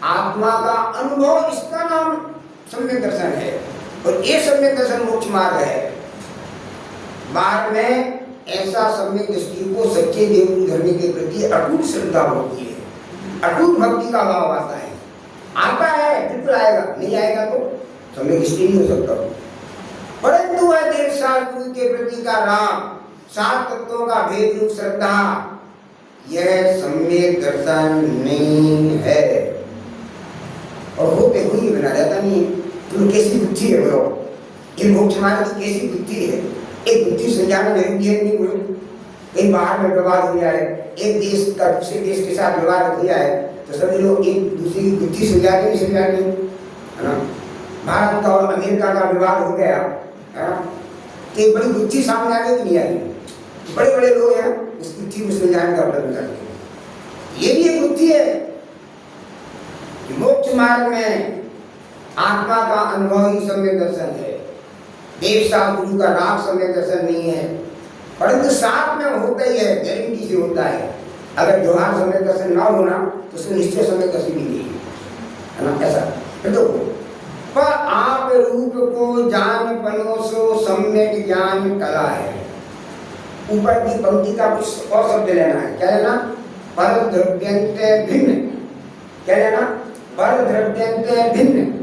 आत्मा का अनुभव, इसका नाम सम्यक दर्शन है। और ये सम्यक दर्शन मोक्ष मार्ग है। बाद में ऐसा सम्यक दृष्टि को सच्चे देव धर्म के प्रति अटूट श्रद्धा होती है, अटूट भक्ति का भाव आता है। आता है, बिल्कुल आएगा, नहीं आएगा तो सम्यक दृष्टि नहीं हो सकता। परंतु वह देव शास्त्र के प्रति का राग, 7 तत्वों का भेद रूप श्रद्धा, यह सम्यक दर्शन नहीं है। और होते हुए बना जाता नहीं है। तुम कैसी बुद्धि है बोलो? ये मोक्ष मार्ग की कैसी बुद्धि है? एक बुद्धि समझाना जरूरी है नहीं बोलो? कहीं बाहर में विवाद हो जाए, एक देश का दूसरे देश के साथ विवाद हो जाए, तो सभी लोग एक दूसरे की बुद्धि समझाते नहीं समझाते, है ना। भारत का और अमेरिका का विवाद हो गया, है ना, तो एक बड़ी बुद्धि सामने आ गई कि नहीं आई? बड़े बड़े लोग हैं उस बुद्धि में समझाने का प्रयत्न करते हैं। ये भी एक बुद्धि है कि मोक्ष मार्ग में आत्मा का अनुभव ही सम्यक दर्शन है। देव शास्त्र गुरु का राग सम्यक दर्शन नहीं है। परंतु साथ में होता ही है, गारंटी से होता है। अगर व्यवहार समय दर्शन ना होना तो उसमें निश्चय समय दर्शन नहीं है ना, ऐसा। तो पर आप रूप को जान पनो सो सम्यक ज्ञान कला है। ऊपर की पंक्ति का कुछ और शब्द लेना है, क्या लेना? पर द्रव्यंते भिन्न, क्या लेना? पर द्रव्यंते भिन्न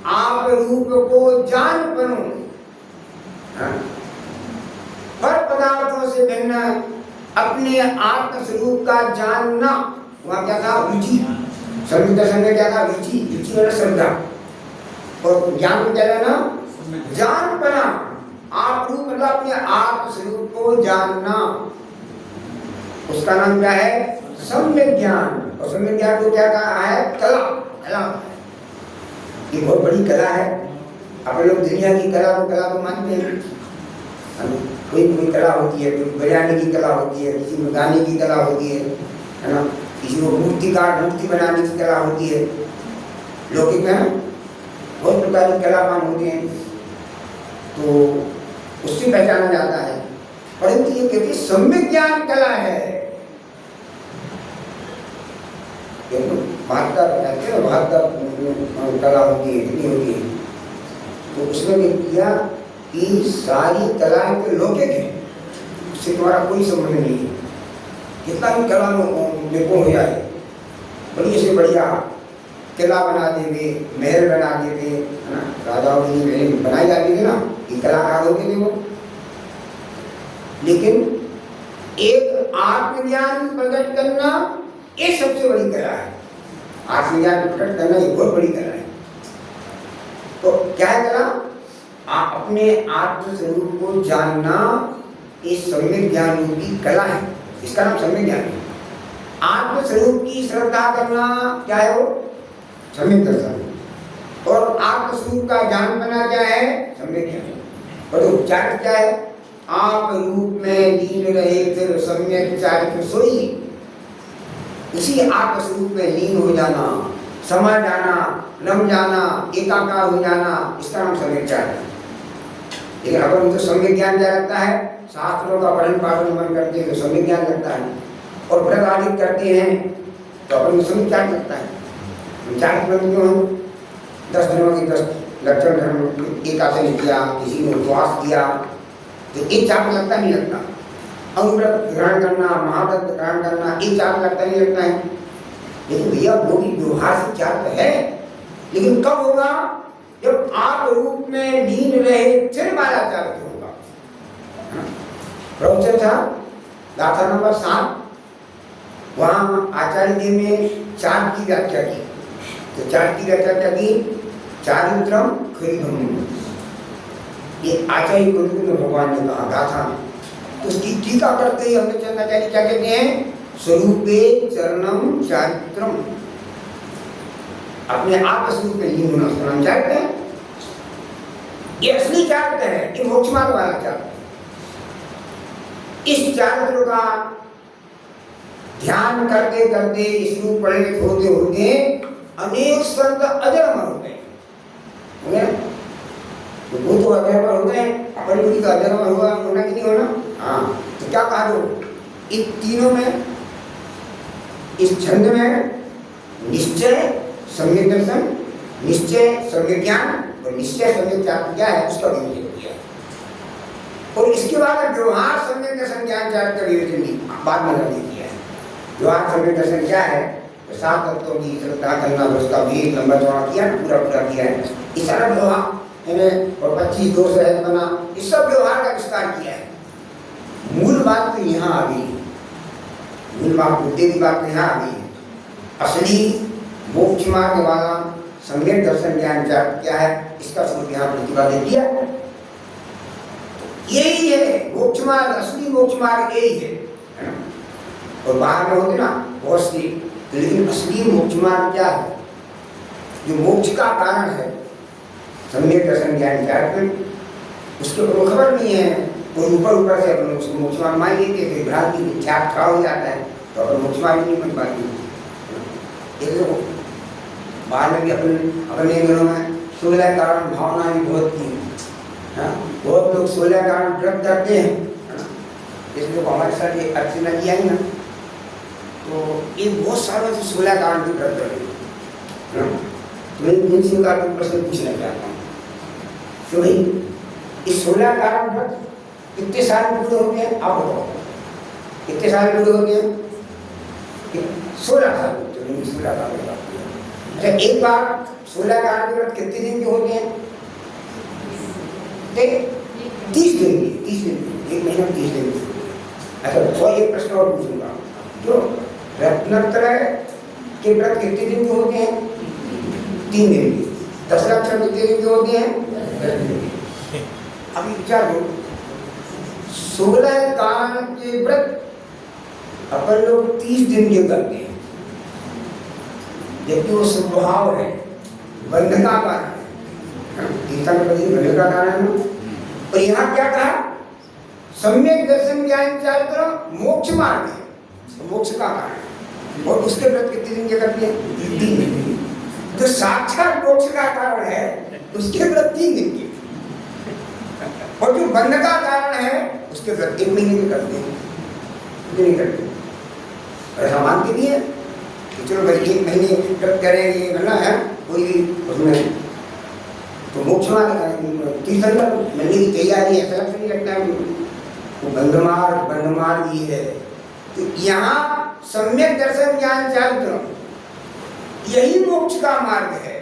आप रूप को जान पनो, पर पदार्थों से भिन्न अपने आत्म स्वरूप का जानना। वहां क्या था? रुचि। सम्यक दर्शन में क्या था? रुचि। रुचि वाला श्रद्धा। और ज्ञान को क्या लेना? जान पना। आप रूप मतलब अपने आत्म स्वरूप को जानना, उसका नाम क्या है? सम्यक ज्ञान। और सम्यक ज्ञान को क्या कहा है? कला। कला ये बहुत बड़ी कला है। अपन लोग दुनिया की कला को मानते हैं। कोई कला होती है, कोई बजाने की कला होती है, किसी में गाने की कला होती है ना, किसी को मूर्ति बनाने की कला होती है। लौकिक में बहुत प्रकार की कलामान होते हैं, तो उससे पहचाना जाता है। परंतु ये कहते सम्यक ज्ञान कला है। बहादुर कला होती है, कितनी होती है, तो उसमें किया कि सारी कलाएं तो लौकिक है, उससे तुम्हारा कोई संबंध नहीं है। कितना भी कला देखो हो जाए, बड़ी से बढ़िया किला बना देंगे, महल बना देंगे, है ना, राजाओं की महल बनाई जाती थी ना, ये कलाकार होते थे वो। लेकिन एक आत्मज्ञान प्रकट करना ये सबसे बड़ी कला है। आत्मज्ञान प्रकट करना ये बहुत बड़ी कला है। तो क्या है कला? अपने आत्म स्वरूप को जानना इस सम्यक ज्ञान रूपी कला है। इसका नाम सम्यक ज्ञान है। आत्म स्वरूप की श्रद्धा करना क्या है? वो सम्यक दर्शन। और आत्म स्वरूप का जान पाना क्या है? सम्यक ज्ञान। और उपचार क्या है? आप रूप में लीन रहे फिर सम्यक चारित्र सोई। उसी आत्म स्वरूप में लीन हो जाना, समा जाना, रम जाना, एकाकार हो जाना, इसका नाम सम्यक ज्ञान है। लेकिन अगर उनको सम्यक ज्ञान क्या लगता है? शास्त्रों का पठन पाठन मन करते हैं तो सम्यक ज्ञान लगता है, और व्रत आदि करते हैं तो अपन सम्यक ज्ञान लगता है। चार क्यों हम 10 दिनों की 10 लक्षण धर्म एकादशी किया, किसी ने उपवास किया, तो एक चाप लगता नहीं लगता। अंगव्रत ग्रहण करना, महाव्रत ग्रहण करना, एक चाप लगता नहीं लगता है। लेकिन भैया वो भी व्यवहार से चाप है, लेकिन कब होगा? जब आप रूप में लीन रहे फिर बालाचार होगा। प्रवचन था गाथा नंबर 7, वहां आचार्य जी ने चार की व्याख्या की। तो चार की व्याख्या क्या की? चारित्रम खरीदम, ये आचार्य गुरु भगवान ने कहा गाथा। तो उसकी टीका करते ही हमने चंद्राचार्य क्या कहते हैं? स्वरूपे चरणम चारित्रम, अपने आप स्वरूप में लीन होना, उसका नाम चारित्र है। ये असली चारित्र है, ये मोक्ष मार्ग वाला चारित्र है। इस चारित्र का ध्यान करते करते, इस रूप परिणित होते होते अनेक संत अजन्म हो गए। तो वो तो अजन्म हो गए, अपन भी तो अजन्म हुआ, होना कि नहीं होना? हाँ। तो क्या कहा दो? इन तीनों में, इस छंद में निश्चय सम्यक दर्शन, निश्चय सम्यक ज्ञान और निश्चय सम्यक चारित्र क्या है उसका विवेचन किया। और इसके बाद व्यवहार सम्यक दर्शन ज्ञान चारित्र का विवेचन बाद में नहीं किया है। व्यवहार सम्यक दर्शन क्या है? तो 7 तत्वों की श्रद्धा करना, उसका भेद लंबा चौड़ा किया, पूरा किया है। इस सारा व्यवहार और 25 दोष रहित बना, इस सब व्यवहार का विस्तार किया है। मूल बात तो यहाँ आ गई, मूल बात मुद्दे की बात तो यहाँ आ गई है। असली मोक्ष मार्ग वाला सम्यक दर्शन ज्ञान चारित्र क्या है, इसका स्वरूप यहाँ प्रतिपादित किया। यही है मोक्ष मार्ग, असली मोक्ष मार्ग यही है। और बाहर में होते ना बहुत सी, लेकिन असली मोक्ष मार्ग क्या है? जो मोक्ष का कारण है सम्यक दर्शन ज्ञान चारित्र, उसके ऊपर खबर नहीं है। और ऊपर से अपन उसको मोक्ष मार्ग मान लेते थे, भ्रांति छाप खड़ा हो जाता है, तो अपन मोक्ष मार्ग नहीं बन पाती। बाहर में भी अपने दिनों में 16 कारण भावना भी बहुत थी। बहुत लोग 16 कारण व्रत करते हैं, जैसे देखो हमारे साथ ये अर्चना जी आई ना, तो ये बहुत सालों से 16 कारण की व्रत कर रही है। मैं उनसे का प्रश्न पूछना चाहता हूँ तो भाई इस 16 कारण व्रत कितने साल में पूरे होते हैं, आप बताओ कितने साल में पूरे होते हैं? 16 साल। तो नहीं 16 साल में बात किया। अच्छा एक बार 16 कारण के व्रत कितने दिन के होते हैं? 30 दिन की, 30 दिन की, एक महीना 30 दिन की। अच्छा तो एक प्रश्न और पूछूंगा, जो रत्नत्रय के व्रत कितने दिन के होते हैं? 3 दिन के। 10 लक्षण कितने दिन के होते हैं? 10 दिन के। अभी विचार करो 16 कारण के व्रत अपन लोग 30 दिन के करते हैं, जबकि वो स्वभाव है, बंध का कारण है, गीता में बंध का कारण है। और यहाँ क्या कहा? सम्यक दर्शन ज्ञान विचार करो, मोक्ष मार्ग है, मोक्ष का कारण। और उसके व्रत कितने दिन के करते हैं? 3 दिन। तो साक्षात मोक्ष का कारण है, उसके व्रत 3 दिन के। और जो बंध का कारण है उसके व्रत 1 महीने के करते हैं, नहीं करते। ऐसा मानते भी है कि चलो भाई 1 महीने व्रत करेंगे, है ना, है कोई उसमें तो मोक्ष मार्ग तीर्थंकर मिलने की तैयारी है, ऐसा नहीं लगता है। वो बंधमार्ग ही है। तो यहाँ सम्यक दर्शन ज्ञान चारित्र यही मोक्ष का मार्ग है।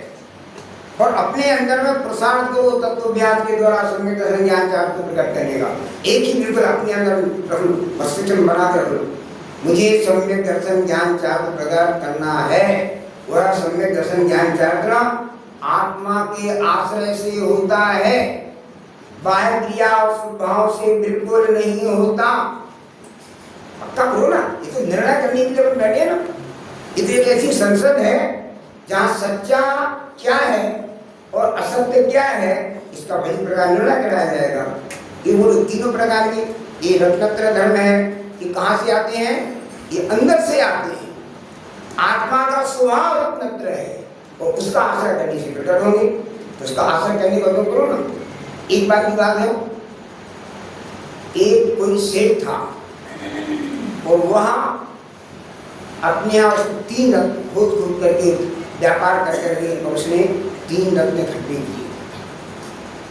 और अपने अंदर में प्रसाद को तत्वज्ञान के द्वारा सम्यक दर्शन ज्ञान चारित्र प्रकट करने का एक ही बिल्कुल अपने अंदर मस्तिष्क बना कर मुझे सम्यक दर्शन ज्ञान चारित्र प्रकट करना है। वह सम्यक दर्शन ज्ञान चारित्र आत्मा के आश्रय से होता है, बाह्य क्रिया और स्वभाव से बिल्कुल नहीं होता। पक्का करो ना, ये तो निर्णय करने के लिए अपन बैठे ना। ये तो एक ऐसी संसद है जहाँ सच्चा क्या है और असत्य क्या है इसका बड़ी प्रकार निर्णय कराया जाएगा। ये वो तीनों प्रकार के ये रत्नत्र धर्म है, ये कहाँ से आते हैं? ये अंदर से आते हैं। आत्मा का स्वभाव रत्नत्र है और उसका आश्रय करने से प्रकट होंगे। तो उसका आश्रय करने का करो ना। एक बात की बात है, एक कोई सेठ था और वहाँ अपने यहाँ 3 रत्न खोद करके व्यापार कर करके और उसने 3 रत्न इकट्ठे किए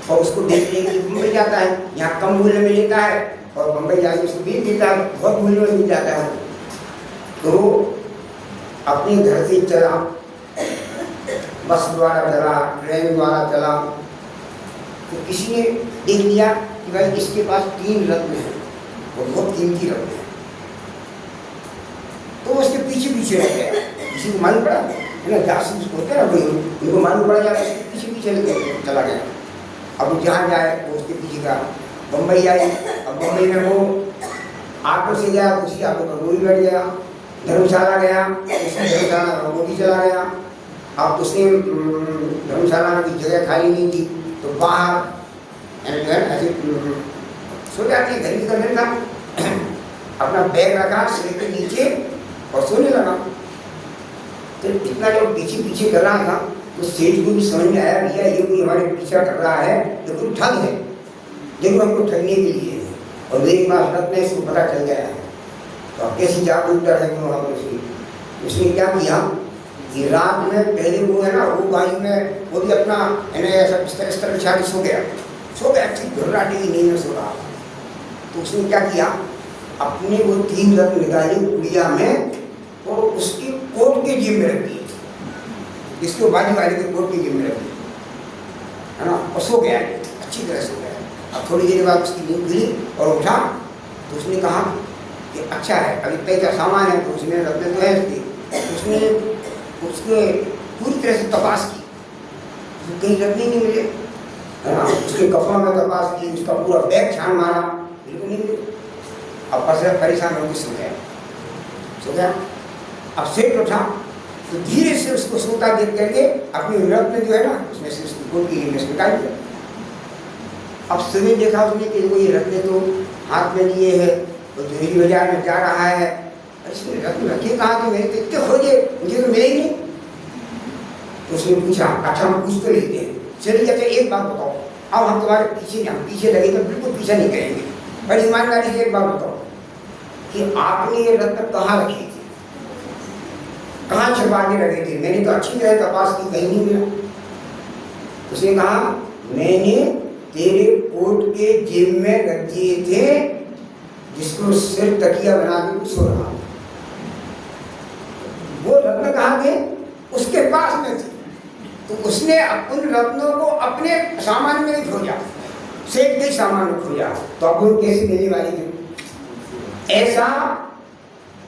और उसको बेचने के लिए मुंबई जाता है। यहाँ कम मूल्य में लेता है और मुंबई जाके उसको बेच देता है, बहुत मूल्य में मिल जाता है। तो अपने घर से चला, बस द्वारा चला, ट्रेन द्वारा चला, तो किसी ने देख लिया कि भाई इसके पास 3 रत्न हैं और बहुत कीमती रत्न है। तो उसके पीछे पीछे रह गया। किसी को मालूम पड़ा है ना, जासूस होते हैं ना कोई, उनको मालूम पड़ा जाए उसके पीछे पीछे चला गया। अब वो जहाँ जाए वो उसके पीछे का। बम्बई आई, अब बम्बई में वो ऑटो से गया, उसी ऑटो पर वो भी बैठ गया। धर्मशाला गया, उसने धर्मशाला वो भी चला गया। अब उसने धर्मशाला में कोई जगह खाली नहीं थी तो बाहर जो है ऐसे सो जाती है, घर की करने था। अपना बैग रखा सिर के नीचे और सोने लगा। तो इतना जब पीछे पीछे कर रहा था तो सेठ को भी समझ में आया भैया ये कोई हमारे पीछा कर रहा है, ये कोई ठग है, जरूर हमको ठगने के लिए है। और एक बार हड़प में इसको पता चल गया है तो अब कैसी जागरूकता है वहाँ पर उसने क्या किया कि रात में पहले वो है ना वो बाजू में वो भी अपना है ना ऐसा बिस्तर बिछा के सो गया अच्छी घबराहट की नींद में सो रहा। तो उसने क्या किया, अपने वो 3 रत्न निकाली गुड़िया में और उसकी कोट के जेब में रख दी, इसको बाजू वाले के कोट के जेब में रख दी, है ना, और सो गया अच्छी तरह सो गया। अब थोड़ी देर बाद उसकी नींद खुली और उठा तो उसने कहा कि अच्छा है अभी कई का सामान है तो उसमें रत्न तो है उसने उसके पूरी तरह से तपास की, कहीं रत्न नहीं मिले, है ना। उसके कपड़ों में तपास की, उसका पूरा बैग छान मारा, बिल्कुल नहीं मिले। अब परेशान होकर सो गया। अब सेठ उठा तो धीरे से उसको सोता देख करके अपने रत्न जो है ना उसमें से उसकी गोद की में निकाल दिया। अब सुबह देखा उसने कि वो ये रत्न तो हाथ में लिए है और जोहरी बाजार में जा रहा है, इसमें रत्न रखे कहाँ थे, मेरे तो इतने खोजे मुझे तो मिले ही नहीं। तो उसने पूछा अच्छा हम पूछ तो लेते हैं, चलिए अच्छा एक बात बताओ, अब हम तुम्हारे पीछे नहीं, हम पीछे लगे तो बिल्कुल पीछे नहीं करेंगे, बड़ी ईमानदारी से एक बात बताओ कि आपने ये रत्न कहाँ रखे थे, कहाँ छिपा के रखे थे? मैंने तो अच्छी तरह तपास की, कहीं नहीं मिला। उसने कहा मैंने तेरे कोट के जेब में रख दिए थे, जिसको सिर तकिया बना के सो रहा। वो रत्न कहाँ थे? उसके पास में थे। तो उसने उन रत्नों को अपने सामान में नहीं खोजा, सेठ के सामान में खोजा, तो अब वो कैसे मिलने वाली थी? ऐसा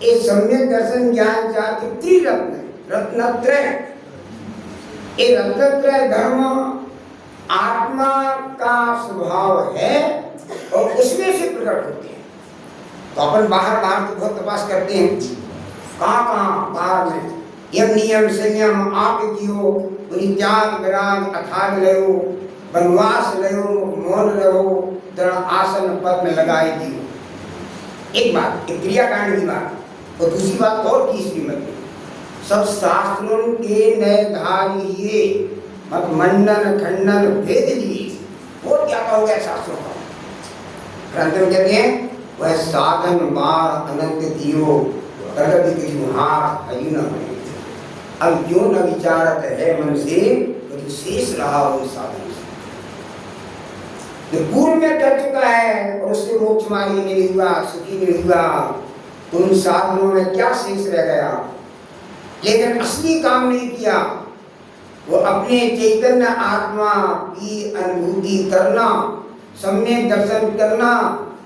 एक सम्यक दर्शन ज्ञान चार त्रिरत्न, रत्नत्रय, ये रत्नत्रय धर्म आत्मा का स्वभाव है और उसमें से प्रकट होते हैं। तो अपन बाहर तो बहुत तपास करते हैं, कहाँ बाहर में यम नियम संयम आप कियो, त्याग विराग अथाग लयो, वनवास लयो, मौन रहो, दृढ़ आसन पद में लगाए दियो। एक बात, एक क्रियाकांड की बात, और दूसरी बात और की श्रीमत में, सब शास्त्रों के नए धारिये मत मंडन खंडन भेद लिए। और क्या कहोगे शास्त्रों का? ग्रंथ में कहते हैं वह साधन बार अनंत दियो, प्रगति की हाथ हई न बने। अब क्यों न विचारत है मन से, तो शेष रहा उन साधन से। जो पूर्व में कर चुका है और उससे मोक्ष मार्ग नहीं हुआ, सुखी नहीं हुआ, तो उन साधनों में क्या शेष रह गया? लेकिन असली काम नहीं किया, वो अपने चैतन्य आत्मा की अनुभूति करना, सम्यक दर्शन करना,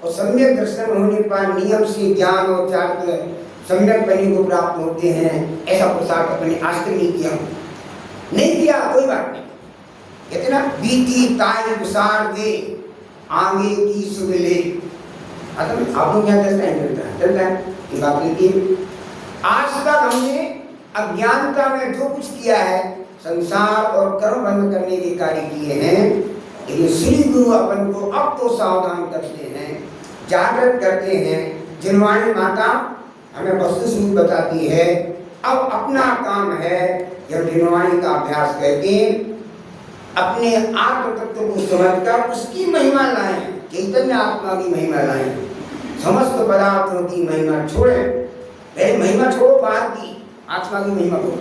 और सम्यक दर्शन होने पर नियम से ज्ञान और चार्य सम्यक बने को प्राप्त होते हैं। ऐसा प्रसाद अपने आज तक नहीं किया, कोई बात नहीं। कहते ना बीती ताई विसार दे आगे की सुबले। आपको क्या चलता है ये बात लिखिए। आज तक हमने अज्ञानता में जो कुछ किया है, संसार और कर्म बंद करने के कार्य किए हैं, लेकिन श्री गुरु अपन को अब तो सावधान करते हैं, जागृत करते हैं। जिनवाणी माता हमें वस्तु स्वरूप बताती है। अब अपना काम है जब जिनवाणी का अभ्यास करके अपने आत्म तत्व को समझकर उसकी महिमा लाएं, चैतन्य आत्मा की महिमा लाएं, समस्त पदार्थों की महिमा छोड़ें। पहले महिमा छोड़ो बाहर की, आत्मा की महिमा करो।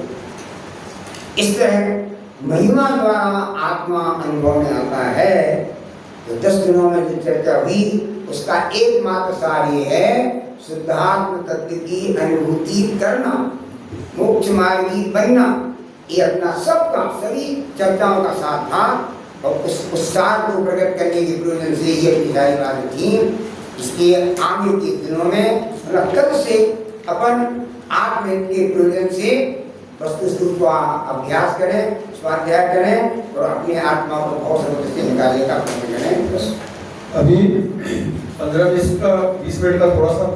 इस तरह महिमा द्वारा आत्मा अनुभव में आता है। तो 10 दिनों में जो चर्चा हुई उसका एकमात्र सार ये है, शुद्धात्म तत्व की अनुभूति करना, मोक्ष मार्गी बनना। ये अपना सबका सभी चर्चाओं का साथ था और उस सार को प्रकट करने के प्रयोजन से ये अपनी सारी बातें थी। इसके आगे के दिनों में कल से अपन आत्म के प्रयोजन से वस्तु स्वरूप का अभ्यास करें, स्वाध्याय करें और अपने आत्मा को बहुत सर्वोत्तम से निकालने का प्रयत्न करें। अभी 15-20 मिनट का थोड़ा सा